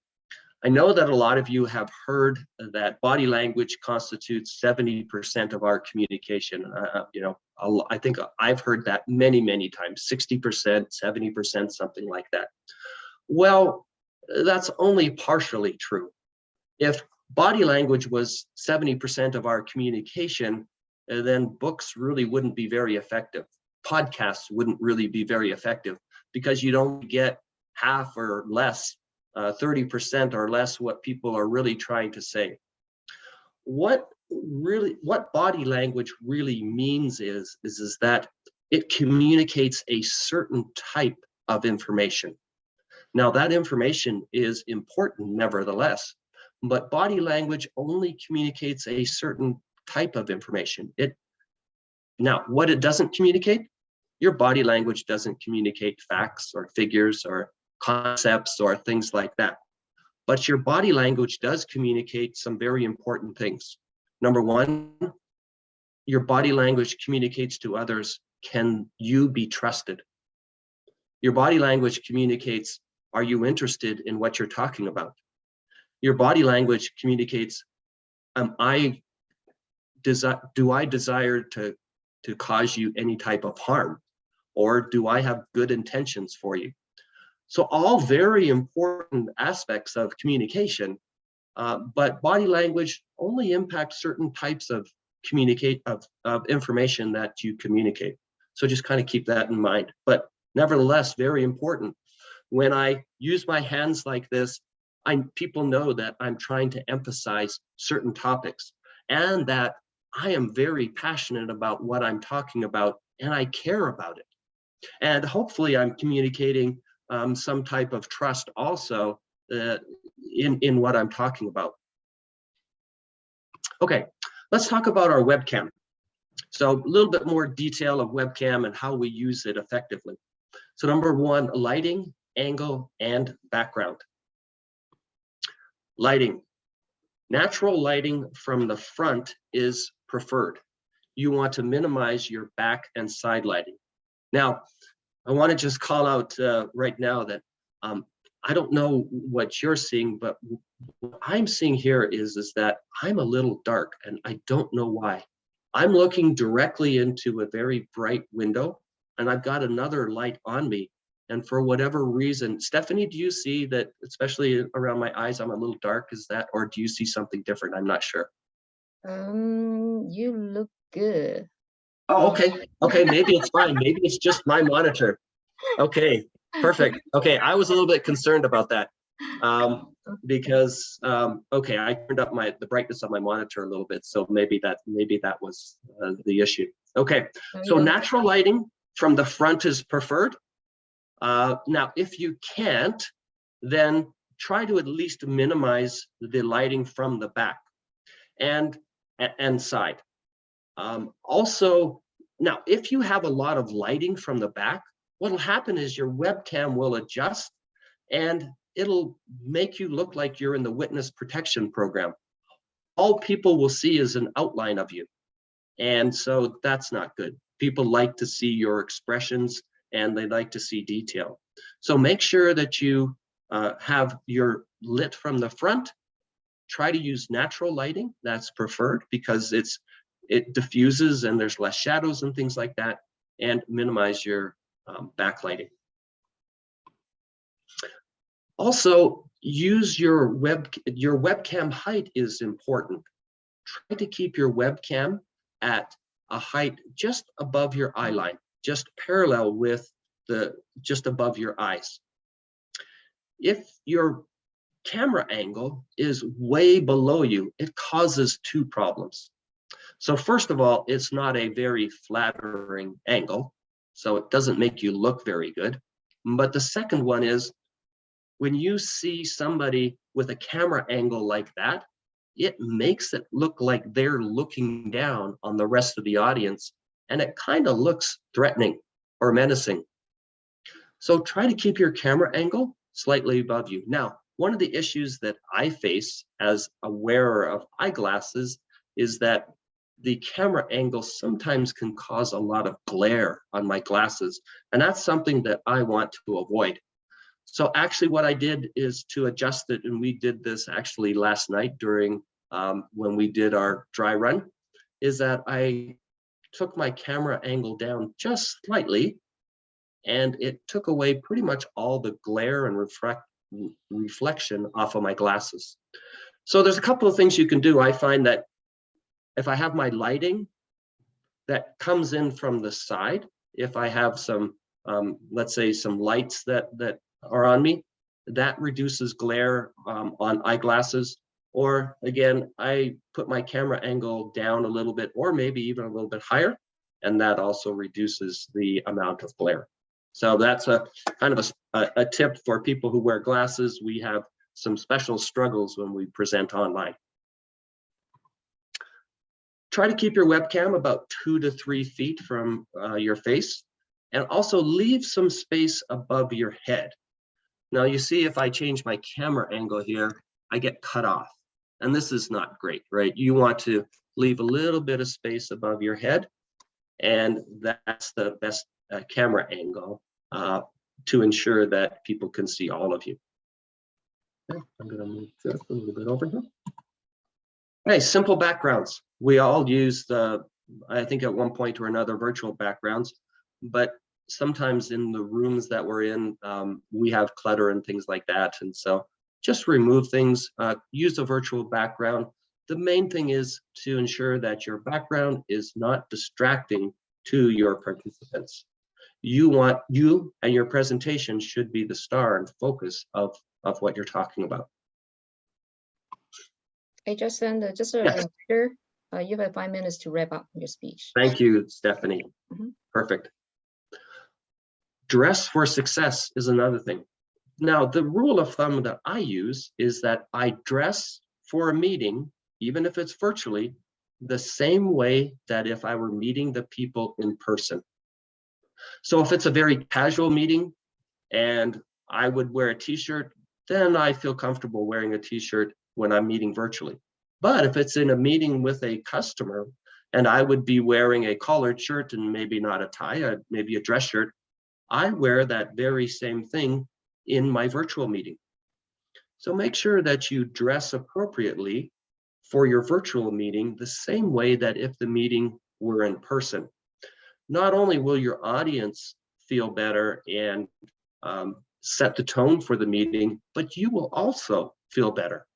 S2: I know that a lot of you have heard that body language constitutes 70% of our communication. I think I've heard that many, many times, 60%, 70%, something like that. Well, that's only partially true. If body language was 70% of our communication, then books really wouldn't be very effective. Podcasts wouldn't really be very effective because you don't get half or less, 30% or less what people are really trying to say. What body language really means is that it communicates a certain type of information. Now that information is important nevertheless, but body language only communicates a certain type of information. Now, what it doesn't communicate, your body language doesn't communicate facts or figures or concepts or things like that. But your body language does communicate some very important things. Number one, your body language communicates to others, can you be trusted? Your body language communicates, are you interested in what you're talking about? Your body language communicates, do I desire to cause you any type of harm? Or do I have good intentions for you? So all very important aspects of communication, but body language only impacts certain types of information that you communicate. So just kind of keep that in mind. But nevertheless, very important. When I use my hands like this, people know that I'm trying to emphasize certain topics and that I am very passionate about what I'm talking about and I care about it. And hopefully I'm communicating some type of trust also in what I'm talking about. Okay, let's talk about our webcam. So a little bit more detail of webcam and how we use it effectively. So number one, lighting, angle, and background. Lighting. Natural lighting from the front is preferred. You want to minimize your back and side lighting. Now, I want to just call out right now that I don't know what you're seeing, but what I'm seeing here is that I'm a little dark and I don't know why. I'm looking directly into a very bright window and I've got another light on me. And for whatever reason, Stephanie, do you see that, especially around my eyes, I'm a little dark? Is that, or do you see something different? I'm not sure.
S1: You look good.
S2: Oh, okay. Okay, maybe it's fine. Maybe it's just my monitor. Okay, perfect. Okay, I was a little bit concerned about that because okay, I turned up the brightness of my monitor a little bit, so maybe that was the issue. Okay, so natural lighting from the front is preferred. Now, if you can't, then try to at least minimize the lighting from the back and side. Also, now, if you have a lot of lighting from the back, what'll happen is your webcam will adjust and it'll make you look like you're in the witness protection program. All people will see is an outline of you. And so that's not good. People like to see your expressions and they like to see detail. So make sure that you have your lit from the front. Try to use natural lighting, that's preferred because it diffuses and there's less shadows and things like that, and minimize your backlighting. Also, use your webcam height is important. Try to keep your webcam at a height just above your eye line, just parallel with just above your eyes. If your camera angle is way below you, it causes two problems. So first of all, it's not a very flattering angle, so it doesn't make you look very good. But the second one is, when you see somebody with a camera angle like that, it makes it look like they're looking down on the rest of the audience, and it kind of looks threatening or menacing. So try to keep your camera angle slightly above you. Now, one of the issues that I face as a wearer of eyeglasses is that the camera angle sometimes can cause a lot of glare on my glasses, and that's something that I want to avoid. So actually what I did is to adjust it, and we did this actually last night during when we did our dry run, is that I took my camera angle down just slightly, and it took away pretty much all the glare and reflection off of my glasses. So there's a couple of things you can do. I find that if I have my lighting that comes in from the side, if I have some, let's say some lights that are on me, that reduces glare on eyeglasses. Or again, I put my camera angle down a little bit, or maybe even a little bit higher, and that also reduces the amount of glare. So that's a kind of a tip for people who wear glasses. We have some special struggles when we present online. Try to keep your webcam about 2 to 3 feet from your face, and also leave some space above your head. Now you see, if I change my camera angle here, I get cut off, and this is not great, right? You want to leave a little bit of space above your head, and that's the best camera angle to ensure that people can see all of you. Okay, I'm going to move this a little bit over here. Okay, simple backgrounds. We all use I think at one point or another, virtual backgrounds, but sometimes in the rooms that we're in, we have clutter and things like that. And so just remove things, use a virtual background. The main thing is to ensure that your background is not distracting to your participants. You and your presentation should be the star and focus of what you're talking about.
S1: Hey, Justin, just a
S2: Yes.
S1: reminder, you have 5 minutes to wrap up your speech.
S2: Thank you, Stephanie.
S1: Mhm.
S2: Perfect. Dress for success is another thing. Now, the rule of thumb that I use is that I dress for a meeting, even if it's virtually, the same way that if I were meeting the people in person. So if it's a very casual meeting and I would wear a t-shirt, then I feel comfortable wearing a t-shirt when I'm meeting virtually. But if it's in a meeting with a customer and I would be wearing a collared shirt and maybe not a tie, maybe a dress shirt, I wear that very same thing in my virtual meeting. So make sure that you dress appropriately for your virtual meeting the same way that if the meeting were in person. Not only will your audience feel better and set the tone for the meeting, but you will also feel better.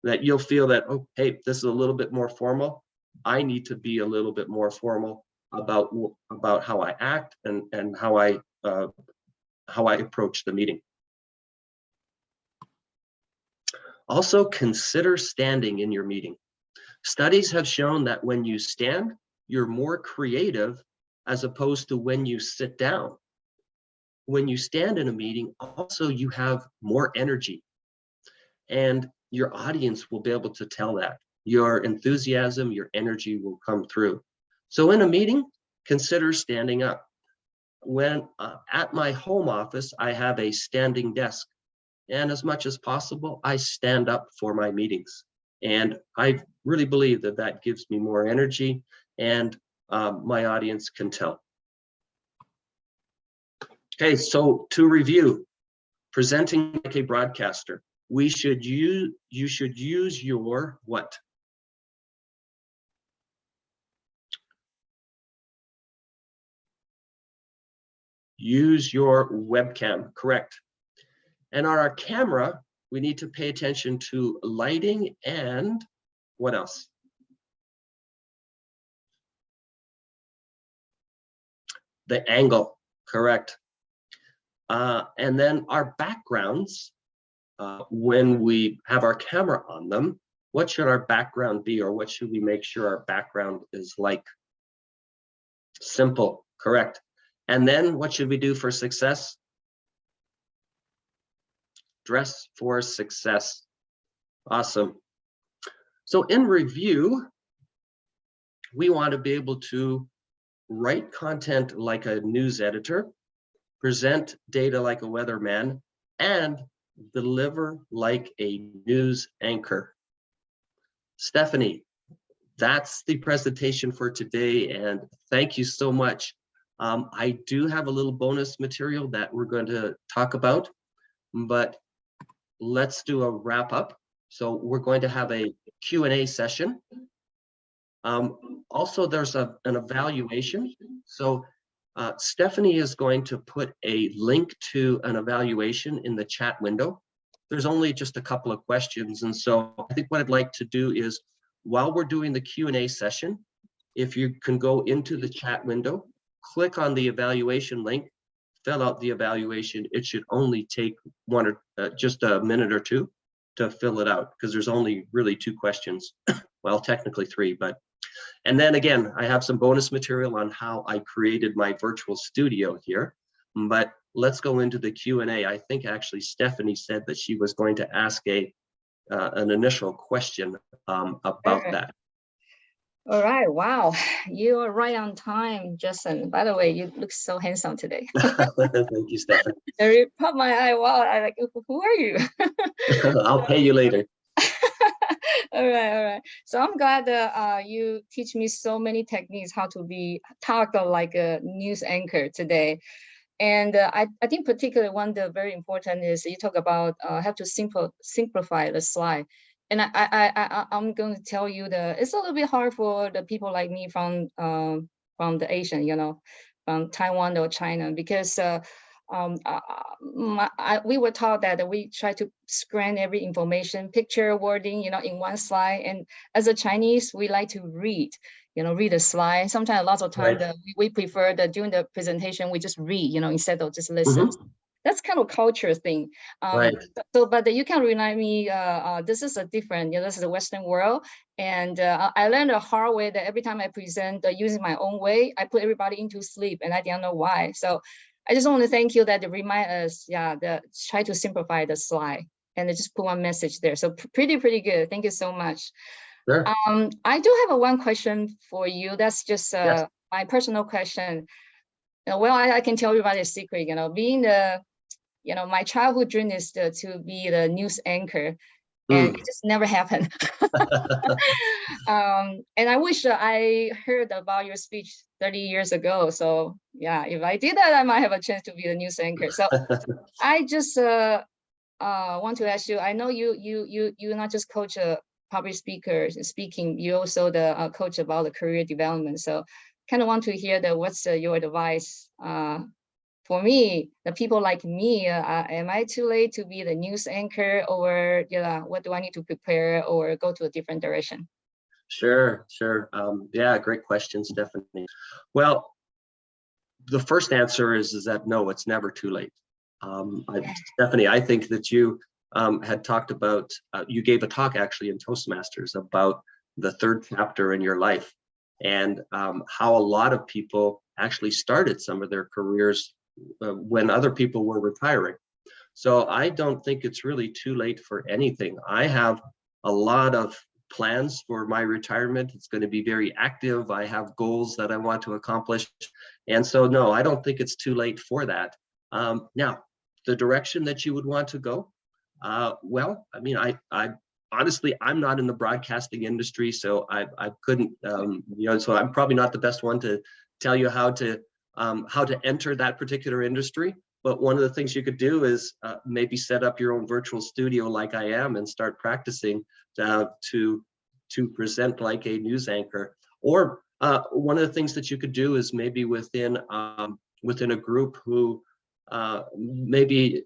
S2: That you'll feel that, oh, hey, this is a little bit more formal. I need to be a little bit more formal about how I act and how I approach the meeting. Also, consider standing in your meeting. Studies have shown that when you stand, you're more creative as opposed to when you sit down. When you stand in a meeting, also you have more energy, and your audience will be able to tell that. Your enthusiasm, your energy will come through. So in a meeting, consider standing up. When at my home office, I have a standing desk, and as much as possible, I stand up for my meetings. And I really believe that that gives me more energy, and my audience can tell. Okay, so to review, presenting like a broadcaster, you should use your what? Use your webcam, correct. And on our camera, we need to pay attention to lighting and what else? The angle, correct. And then our backgrounds, when we have our camera on them, what should our background be, or what should we make sure our background is like? Simple, correct. And then what should we do for success? Dress for success. Awesome. So in review, we want to be able to write content like a news editor, present data like a weatherman, and deliver like a news anchor. Stephanie, that's the presentation for today, and thank you so much. I do have a little bonus material that we're going to talk about. but let's do a wrap up. So we're going to have a Q&A session. Also, there's an evaluation. So Stephanie is going to put a link to an evaluation in the chat window. There's only just a couple of questions. And so I think what I'd like to do is, while we're doing the Q&A session, if you can go into the chat window, click on the evaluation link, fill out the evaluation. It should only take just a minute or two to fill it out, because there's only really 2 questions. Well, technically 3, but. And then again, I have some bonus material on how I created my virtual studio here, but let's go into the Q&A. I think actually Stephanie said that she was going to ask an initial question about that.
S1: All right, wow, you are right on time, Justin. By the way, you look so handsome today.
S2: Thank you, Stephanie.
S1: I caught my eye. Wow, I like, who are you?
S2: I'll pay you later.
S1: All right. So I'm glad that you teach me so many techniques how to talk like a news anchor today. And I think particularly one that very important is you talk about have to simplify the slide. And I'm going to tell you that it's a little bit hard for the people like me from the Asian, from Taiwan or China, because we were taught that we try to scan every information, picture, wording, in one slide. And as a Chinese, we like to read the slide. Sometimes lots of time we prefer that during the presentation, we just read, instead of just listen. That's kind of culture thing. But you can remind me, this is a different, this is the Western world. And I learned the hard way that every time I present using my own way, I put everybody into sleep, and I didn't know why. So I just want to thank you that remind us, try to simplify the slide and just put one message there. So pretty good. Thank you so much.
S2: Sure.
S1: I do have one question for you. That's just my personal question. Well, I can tell everybody a secret, being my childhood dream is to be the news anchor, and it just never happened. And I wish I heard about your speech 30 years ago. So yeah, if I did that, I might have a chance to be the news anchor. So I just want to ask you, I know you not just coach public speakers speaking, you also the coach about the career development. So kind of want to hear what's your advice for me, the people like me. Am I too late to be the news anchor, or what do I need to prepare or go to a different direction?
S2: Sure. Yeah, great question, Stephanie. Well, the first answer is that no, it's never too late. Stephanie, I think that you had talked about, you gave a talk actually in Toastmasters about the 3rd chapter in your life, and how a lot of people actually started some of their careers when other people were retiring. So I don't think it's really too late for anything. I have a lot of plans for my retirement. It's going to be very active. I have goals that I want to accomplish. And so, no, I don't think it's too late for that. Now, the direction that you would want to go, well, I mean, I honestly, I'm not in the broadcasting industry, so I couldn't, so I'm probably not the best one to tell you how to enter that particular industry. But one of the things you could do is maybe set up your own virtual studio like I am and start practicing to present like a news anchor. Or one of the things that you could do is maybe within a group who maybe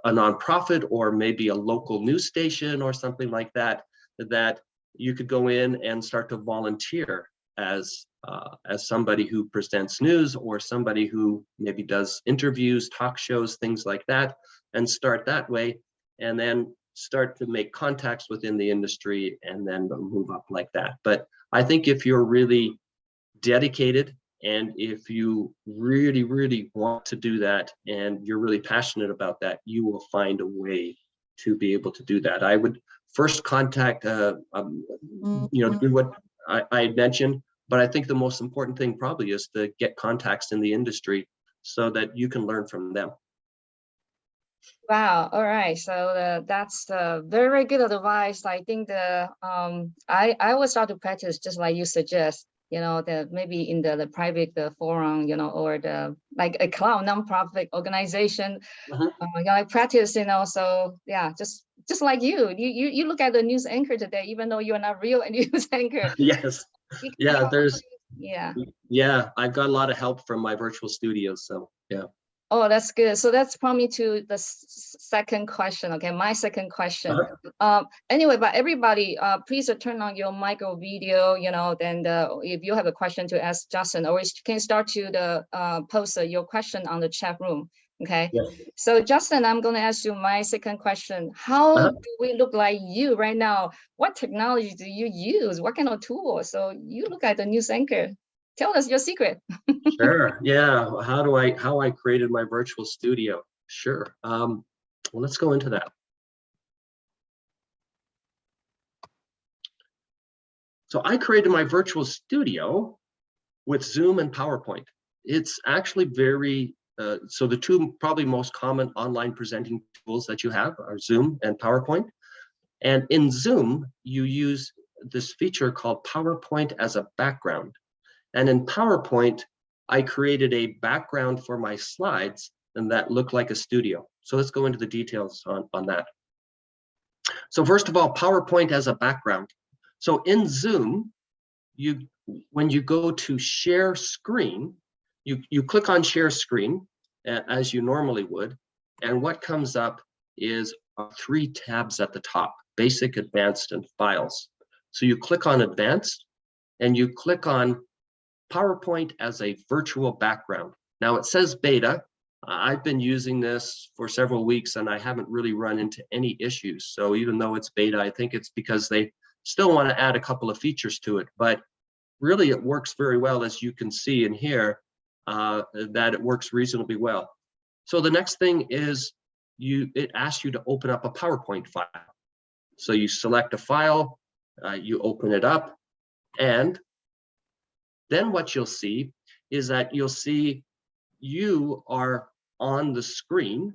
S2: a nonprofit or maybe a local news station or something like that, that you could go in and start to volunteer as somebody who presents news, or somebody who maybe does interviews, talk shows, things like that, and start that way, and then start to make contacts within the industry and then move up like that. But I think if you're really dedicated, and if you really want to do that, and you're really passionate about that, you will find a way to be able to do that. I would first contact, do what I mentioned, but I think the most important thing probably is to get contacts in the industry so that you can learn from them.
S1: Wow. All right. So that's very good advice. I think I will start to practice just like you suggest. you know, the maybe in the private forum, you know, or the like a cloud nonprofit organization,
S2: Mhm.
S1: you know, like practice, you know. So yeah, just like you look at the news anchor today, even though you're not real a news anchor.
S2: Yes.
S1: You can
S2: Yeah, there's,
S1: yeah.
S2: yeah, I've got a lot of help from my virtual studios. So yeah.
S1: Oh, that's good. So that's brought me to the second question. Okay, my second question. Anyway, but everybody, please turn on your micro video. You know, then if you have a question to ask Justin, or you can start to post your question on the chat room. Okay.
S2: Yes.
S1: So Justin, I'm going to ask you my second question. How do we look like you right now? What technology do you use? What kind of tools? So you look at the news anchor. Tell us your secret.
S2: Sure. Yeah. How I created my virtual studio. Sure. Well, let's go into that. So I created my virtual studio with Zoom and PowerPoint. It's actually very, so the two probably most common online presenting tools that you have are Zoom and PowerPoint. And in Zoom, you use this feature called PowerPoint as a background. And in PowerPoint, I created a background for my slides and that looked like a studio. So let's go into the details on that. So first of all, PowerPoint as a background. So in Zoom, when you go to share screen, you click on share screen as you normally would. And what comes up is 3 tabs at the top: basic, advanced, and files. So you click on advanced and you click on PowerPoint as a virtual background. Now it says beta. I've been using this for several weeks and I haven't really run into any issues. So even though it's beta, I think it's because they still want to add a couple of features to it, but really it works very well, as you can see in here, that it works reasonably well. So the next thing is it asks you to open up a PowerPoint file. So you select a file, you open it up, and then what you'll see is that you'll see you are on the screen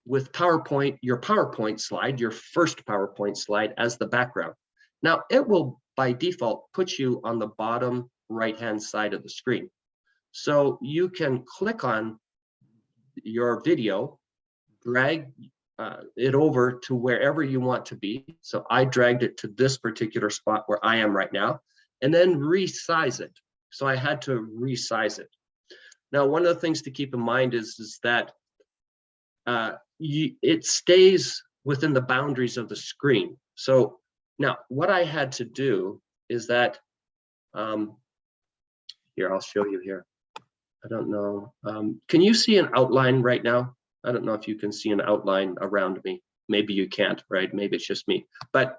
S2: with PowerPoint, your PowerPoint slide, your first PowerPoint slide as the background. Now it will by default put you on the bottom right-hand side of the screen. So you can click on your video, drag it over to wherever you want to be. So I dragged it to this particular spot where I am right now, and then resize it. So I had to resize it. Now, one of the things to keep in mind is that it stays within the boundaries of the screen. So now what I had to do is that, here, I'll show you here. I don't know. Can you see an outline right now? I don't know if you can see an outline around me. Maybe you can't, right? Maybe it's just me. But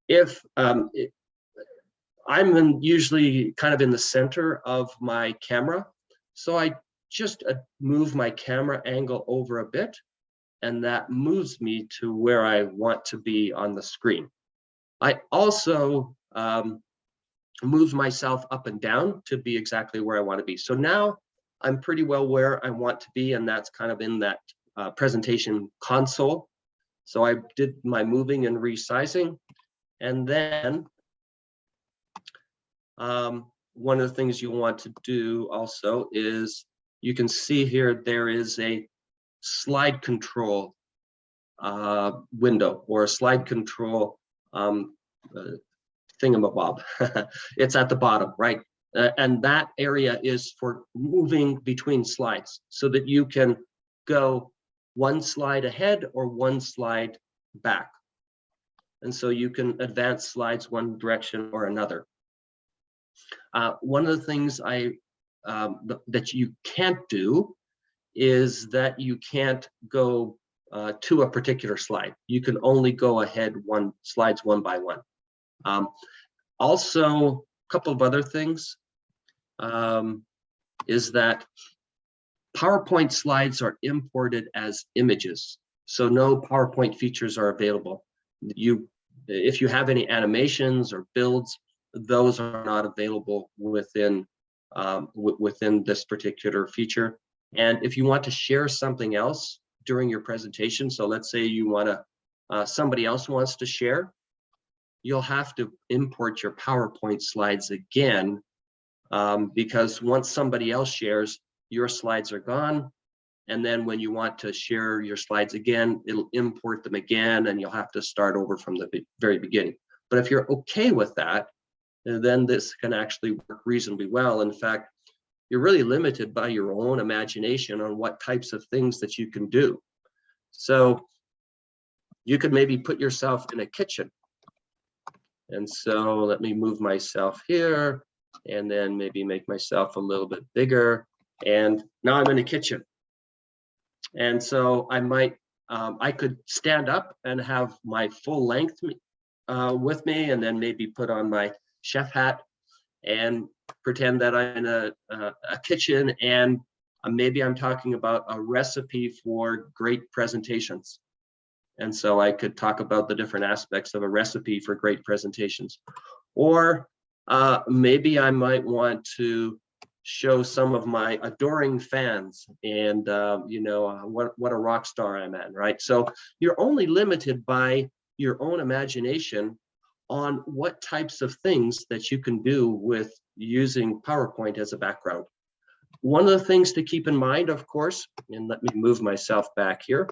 S2: if I'm usually kind of in the center of my camera, so I just move my camera angle over a bit, and that moves me to where I want to be on the screen. I also move myself up and down to be exactly where I want to be. So now I'm pretty well where I want to be, and that's kind of in that presentation console. So I did my moving and resizing, and then one of the things you want to do also is, you can see here there is a slide control window, or a slide control thingamabob. It's at the bottom, right? And that area is for moving between slides, so that you can go one slide ahead or one slide back. And so you can advance slides one direction or another. One of the things that you can't do is that you can't go to a particular slide. You can only go ahead slides one by one. Also, a couple of other things is that PowerPoint slides are imported as images, so no PowerPoint features are available. If you have any animations or builds, those are not available within this particular feature. And if you want to share something else during your presentation, so let's say you want to, somebody else wants to share, you'll have to import your PowerPoint slides again, because once somebody else shares, your slides are gone. And then when you want to share your slides again, it'll import them again, and you'll have to start over from the very beginning. But if you're okay with that, then this can actually work reasonably well. In fact, you're really limited by your own imagination on what types of things that you can do. So you could maybe put yourself in a kitchen. And so let me move myself here, and then maybe make myself a little bit bigger. And now I'm in a kitchen. And so I might, I could stand up and have my full length with me, and then maybe put on my chef hat and pretend that I'm in a kitchen, and maybe I'm talking about a recipe for great presentations. And so I could talk about the different aspects of a recipe for great presentations. Or maybe I might want to show some of my adoring fans and what a rock star I'm at, right? So you're only limited by your own imagination on what types of things that you can do with using PowerPoint as a background. One of the things to keep in mind, of course, and let me move myself back here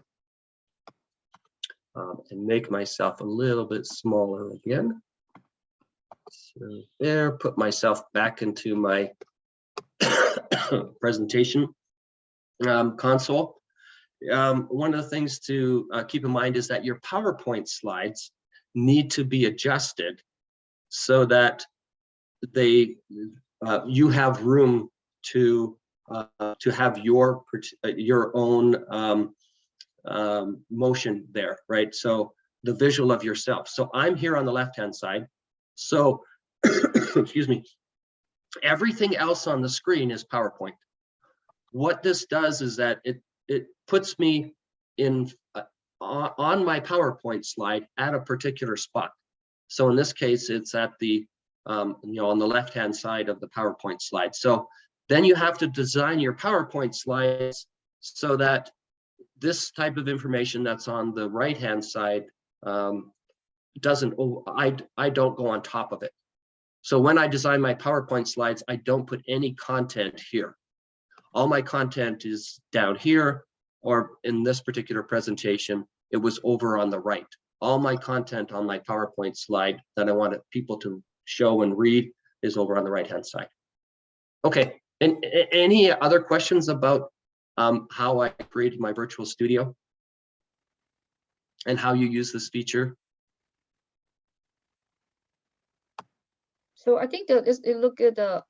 S2: and make myself a little bit smaller again. So there, put myself back into my presentation console. One of the things to keep in mind is that your PowerPoint slides need to be adjusted so that they you have room to have your own motion there, right? So the visual of yourself. So I'm here on the left-hand side. So excuse me. Everything else on the screen is PowerPoint. What this does is that it puts me in on my PowerPoint slide at a particular spot. So in this case, it's at the on the left-hand side of the PowerPoint slide. So then you have to design your PowerPoint slides so that this type of information that's on the right-hand side doesn't. I don't go on top of it. So when I design my PowerPoint slides, I don't put any content here. All my content is down here, or in this particular presentation, it was over on the right. All my content on my PowerPoint slide that I wanted people to show and read is over on the right-hand side. Okay, and any other questions about how I created my virtual studio and how you use this feature?
S1: So I think that it look at the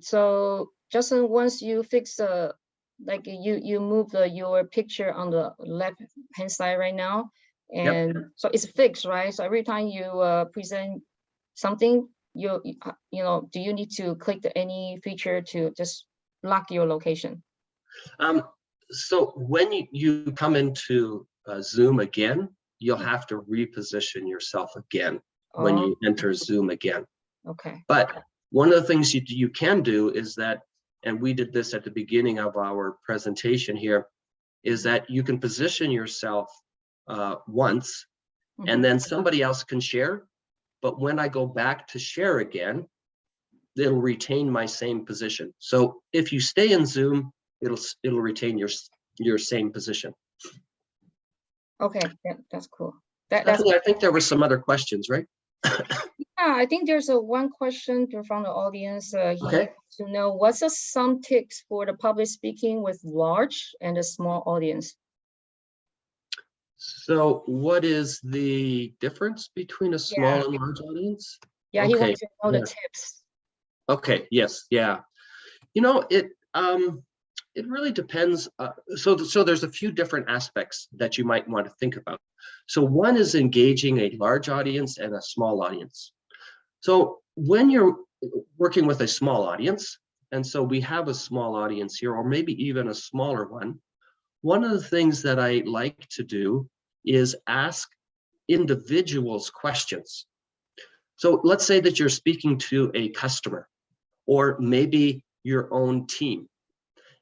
S1: so Justin, once you fix like you move your picture on the left hand side right now, and yep. So it's fixed, right? So every time you present something, you know, do you need to click any feature to just lock your location?
S2: So when you come into Zoom again, you'll have to reposition yourself again when you enter Zoom again.
S1: Okay.
S2: But one of the things you can do is that, and we did this at the beginning of our presentation here, is that you can position yourself once, and then somebody else can share. But when I go back to share again, it'll retain my same position. So if you stay in Zoom, it'll retain your same position.
S1: Okay, that's cool.
S2: I think there were some other questions, right?
S1: Yeah, I think there's one question from the audience. He wants to know what's some tips for the public speaking with large and a small audience.
S2: So what is the difference between a small and large audience?
S1: Yeah, he wants to know the tips.
S2: Okay, yes, yeah. You know, it really depends. So there's a few different aspects that you might want to think about. So one is engaging a large audience and a small audience. So when you're working with a small audience, and so we have a small audience here, or maybe even a smaller one of the things that I like to do is ask individuals questions. So let's say that you're speaking to a customer, or maybe your own team.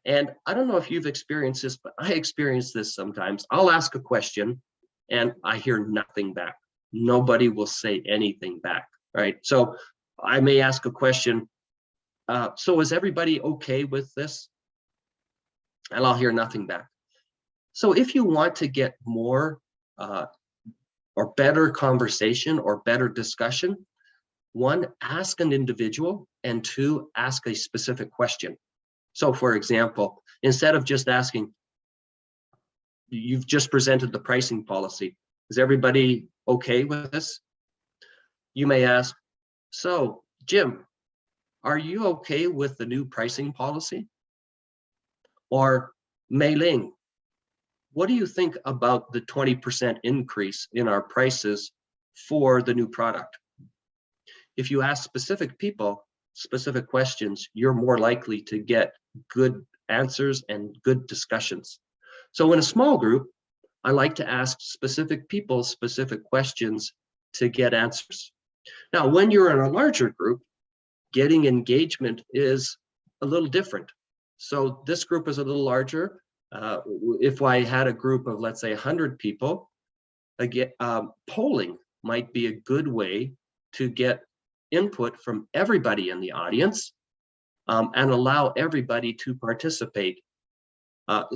S2: And I don't know if you've experienced this, but I experience this sometimes. I'll ask a question and I hear nothing back. nobody will say anything back, right? So I may ask a question, so is everybody okay with this? And I'll hear nothing back. So if you want to get more or better conversation or better discussion, one, ask an individual, and two, ask a specific question. So for example, instead of just asking, you've just presented the pricing policy, is everybody okay with this? You may ask, so Jim, are you okay with the new pricing policy? Or Mei Ling, what do you think about the 20% increase in our prices for the new product? If you ask specific people specific questions, you're more likely to get good answers and good discussions. So in a small group, I like to ask specific people specific questions to get answers. Now, when you're in a larger group, getting engagement is a little different. So this group is a little larger. If I had a group of, let's say, 100 people, again, polling might be a good way to get input from everybody in the audience and allow everybody to participate.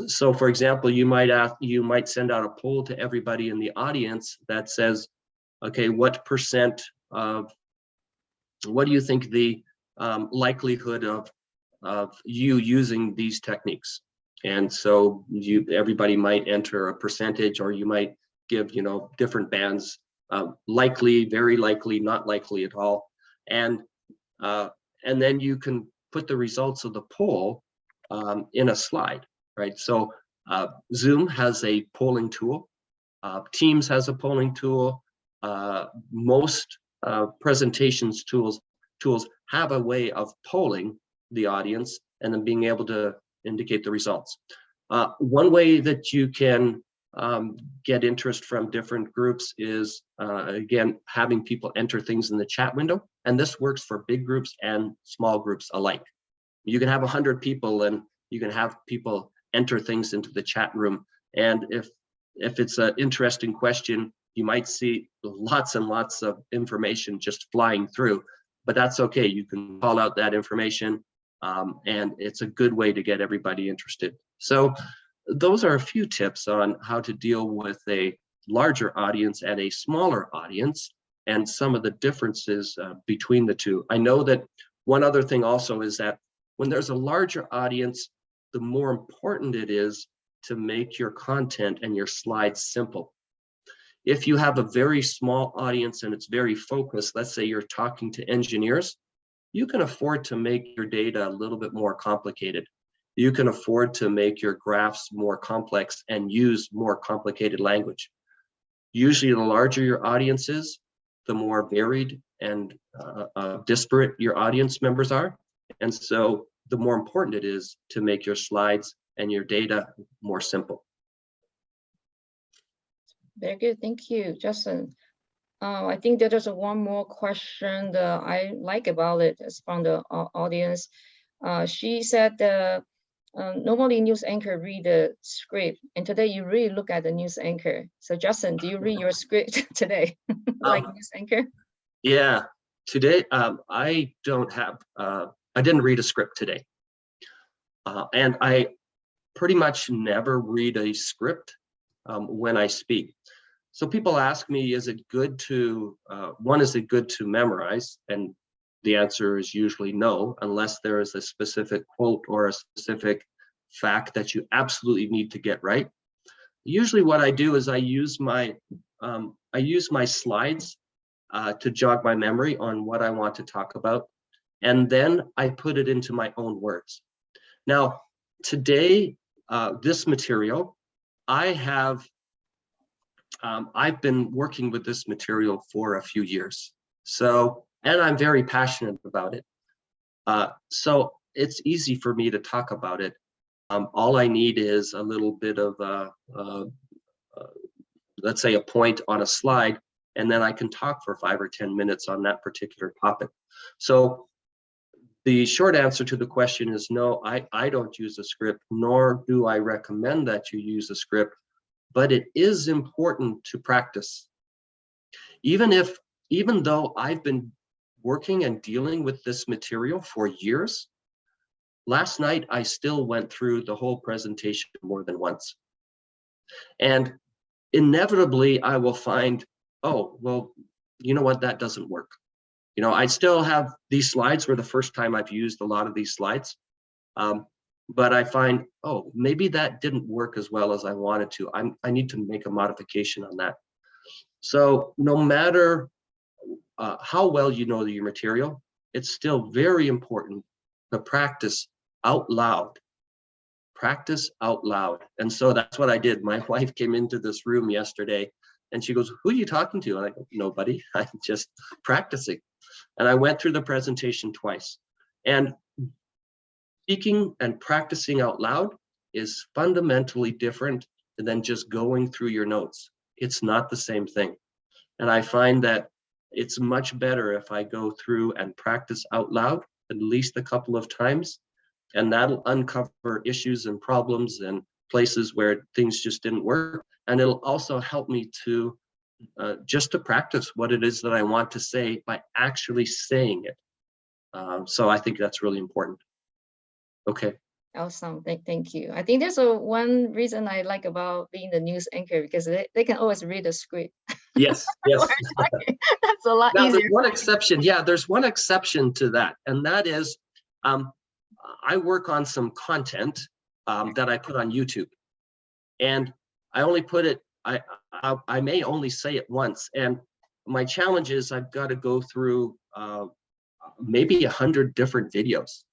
S2: So for example, you might send out a poll to everybody in the audience that says, okay, what percent of, what do you think the likelihood of you using these techniques? And so everybody might enter a percentage, or you might give, different bands, likely, very likely, not likely at all. And then you can put the results of the poll in a slide, right? So Zoom has a polling tool. Teams has a polling tool. Most presentations tools have a way of polling the audience and then being able to indicate the results. One way that you can get interest from different groups is, again, having people enter things in the chat window. And this works for big groups and small groups alike. You can have 100 people and you can have people enter things into the chat room. And if it's an interesting question, you might see lots and lots of information just flying through, but that's okay. You can call out that information, and it's a good way to get everybody interested. So those are a few tips on how to deal with a larger audience and a smaller audience, and some of the differences between the two. I know that one other thing also is that when there's a larger audience, the more important it is to make your content and your slides simple. If you have a very small audience and it's very focused, let's say you're talking to engineers, you can afford to make your data a little bit more complicated. You can afford to make your graphs more complex and use more complicated language. Usually the larger your audience is, the more varied and disparate your audience members are. And so the more important it is to make your slides and your data more simple.
S1: Very good, thank you, Justin. I think there is one more question that I like about it. It's from the audience. She said normally news anchor read the script, and today you really look at the news anchor. So Justin, do you read your script today, like news anchor?
S2: Yeah, today I didn't read a script today, and I pretty much never read a script when I speak. So people ask me, is it good to, is it good to memorize? And the answer is usually no, unless there is a specific quote or a specific fact that you absolutely need to get right. Usually what I do is I use my slides to jog my memory on what I want to talk about. And then I put it into my own words. Now, today, this material, I've been working with this material for a few years. So, and I'm very passionate about it. So it's easy for me to talk about it. All I need is a little bit of, let's say, a point on a slide, and then I can talk for 5 or 10 minutes on that particular topic. So the short answer to the question is no, I don't use a script, nor do I recommend that you use a script, but it is important to practice. Even though I've been working and dealing with this material for years, last night I still went through the whole presentation more than once. And inevitably I will find, oh, well, you know what, that doesn't work. You know, I still have these slides were the first time I've used a lot of these slides. But I find, oh, maybe that didn't work as well as I wanted to. I need to make a modification on that. So no matter how well you know your material, it's still very important to practice out loud. Practice out loud. And so that's what I did. My wife came into this room yesterday and she goes, who are you talking to? And I go, nobody, I'm just practicing. And I went through the presentation twice. And speaking and practicing out loud is fundamentally different than just going through your notes. It's not the same thing. And I find that it's much better if I go through and practice out loud at least a couple of times, and that'll uncover issues and problems and places where things just didn't work. And it'll also help me to just to practice what it is that I want to say by actually saying it. So I think that's really important. Okay.
S1: Awesome. Thank you. I think there's one reason I like about being the news anchor, because they can always read the script.
S2: Yes, yes.
S1: That's a lot
S2: Now,
S1: easier.
S2: there's one exception. Yeah, there's one exception to that. And that is, I work on some content that I put on YouTube. And I only put it, I may only say it once. And my challenge is I've got to go through maybe 100 different videos.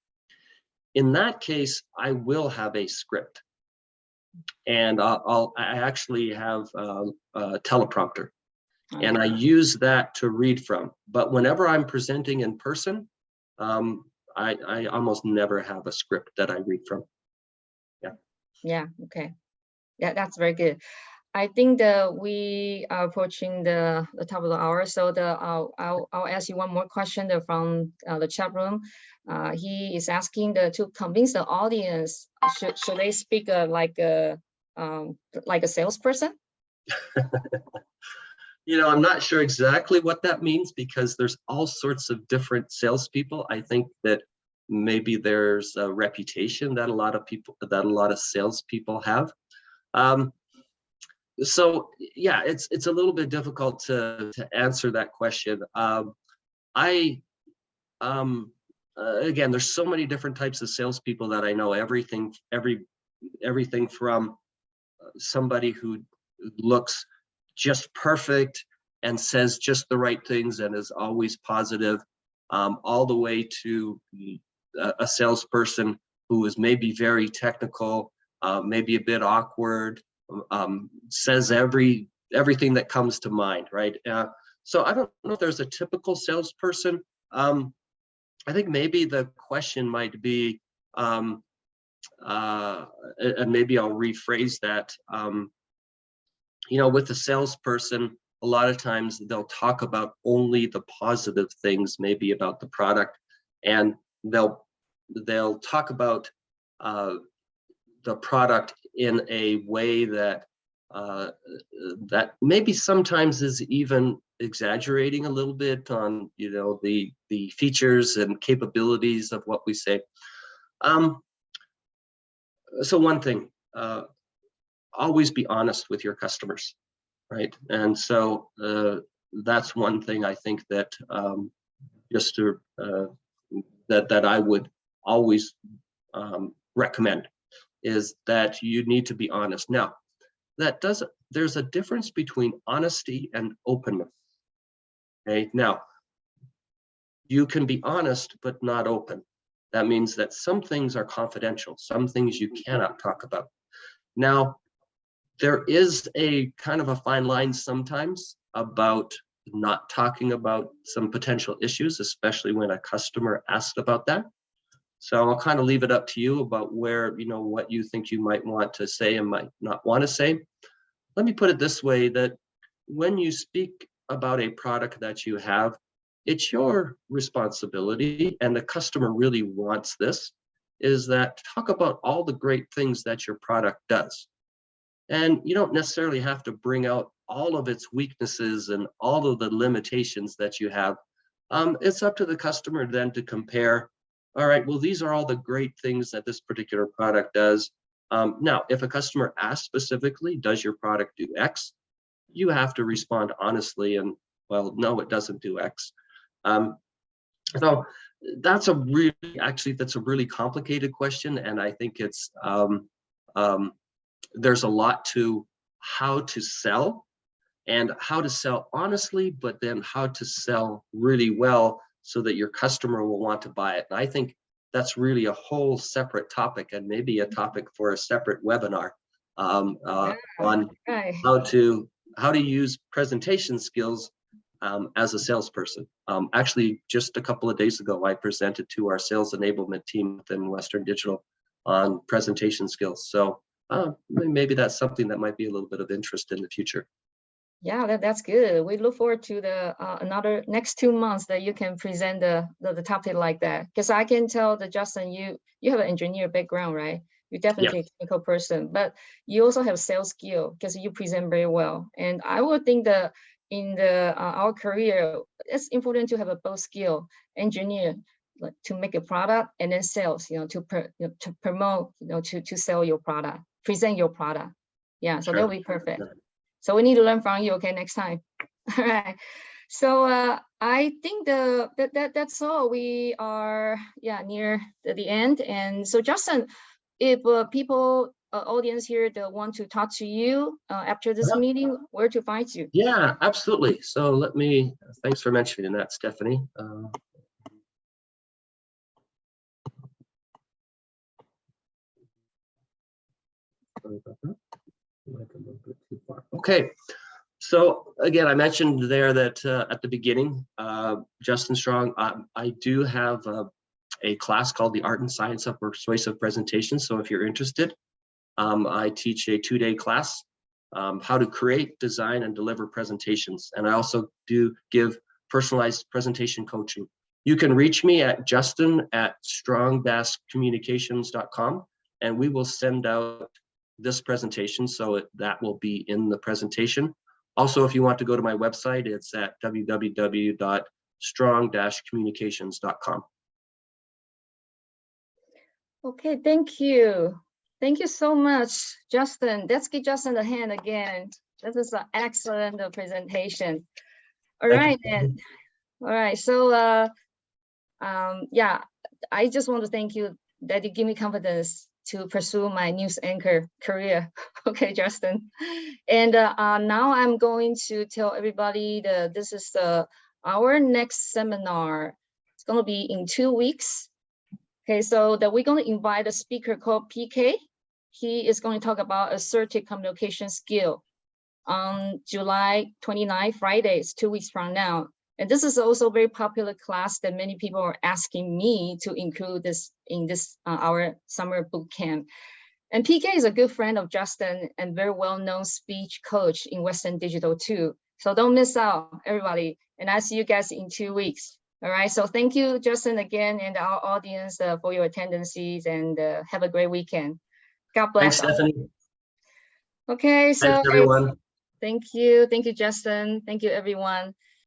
S2: In that case, I will have a script, and I actually have a teleprompter, and I use that to read from. But whenever I'm presenting in person, I almost never have a script that I read from. Yeah.
S1: Yeah. Okay. Yeah, that's very good. I think that we are approaching the top of the hour, so I'll ask you one more question from the chat room. He is asking to convince the audience, should they speak like a salesperson?
S2: You know, I'm not sure exactly what that means, because there's all sorts of different salespeople. I think that maybe there's a reputation that a lot of salespeople have. So yeah, it's a little bit difficult to answer that question. Again, there's so many different types of salespeople that I know. Everything from somebody who looks just perfect and says just the right things and is always positive, all the way to a salesperson who is maybe very technical, maybe a bit awkward, says everything that comes to mind, right? So I don't know if there's a typical salesperson. I think maybe the question might be, and maybe I'll rephrase that. You know, with a salesperson, a lot of times they'll talk about only the positive things, maybe about the product, and they'll talk about the product in a way that that maybe sometimes is even exaggerating a little bit on, you know, the features and capabilities of what we say. So one thing, always be honest with your customers, right? And so that's one thing I think that just to that I would always recommend, is that you need to be honest. Now, there's a difference between honesty and openness. Okay, now you can be honest but not open. That means that some things are confidential, some things you cannot talk about. Now, there is a kind of a fine line sometimes about not talking about some potential issues, especially when a customer asked about that. So I'll kind of leave it up to you about where, you know, what you think you might want to say and might not want to say. Let me put it this way, that when you speak about a product that you have, it's your responsibility, and the customer really wants this, is that talk about all the great things that your product does. And you don't necessarily have to bring out all of its weaknesses and all of the limitations that you have. It's up to the customer then to compare. All right, well, these are all the great things that this particular product does. Now, if a customer asks specifically, does your product do X? You have to respond honestly and, well, no, it doesn't do X. So that's a really complicated question. And I think it's, there's a lot to how to sell and how to sell honestly, but then how to sell really well so that your customer will want to buy it. And I think that's really a whole separate topic, and maybe a topic for a separate webinar on how to use presentation skills as a salesperson. Actually, just a couple of days ago, I presented to our sales enablement team within Western Digital on presentation skills. So maybe that's something that might be a little bit of interest in the future.
S1: Yeah, that's good. We look forward to the another next 2 months that you can present the topic like that. Because I can tell that Justin, you have an engineer background, right? You're definitely a technical person, but you also have sales skill because you present very well. And I would think that in our career, it's important to have a both skill, engineer, like to make a product, and then sales, to promote, to sell your product, present your product. Yeah, so that'll be perfect. Sure. So we need to learn from you, okay, next time. All right. So I think that's all. We are near the end. And so Justin, if people, audience here that want to talk to you after this meeting, where to find you?
S2: Yeah, absolutely. So thanks for mentioning that, Stephanie. Sorry about that. Like a little bit too far. Okay, so again, I mentioned there that at the beginning, Justin Strong, I do have a class called the Art and Science of Persuasive Presentation. So if you're interested, I teach a 2-day class, how to create, design, and deliver presentations. And I also do give personalized presentation coaching. You can reach me at justin@strong-communications.com, and we will send out this presentation, so that will be in the presentation. Also, if you want to go to my website, it's at www.strong-communications.com.
S1: Okay, thank you. Thank you so much, Justin. Let's give Justin a hand again. This is an excellent presentation. All right, then. All right, so yeah, I just want to thank you that you give me confidence to pursue my news anchor career. Okay, Justin. And now I'm going to tell everybody that this is our next seminar. It's going to be in 2 weeks. Okay, so that we're going to invite a speaker called PK. He is going to talk about assertive communication skill on July 29, Fridays, 2 weeks from now. And this is also a very popular class that many people are asking me to include this in this our summer boot camp. And PK is a good friend of Justin and very well-known speech coach in Western Digital too. So don't miss out, everybody. And I'll see you guys in 2 weeks. All right. So thank you, Justin, again, and our audience for your attendances, and have a great weekend. God bless.
S2: Thanks, Stephanie.
S1: Okay. So
S2: thanks, everyone.
S1: Thank you. Thank you, Justin. Thank you, everyone.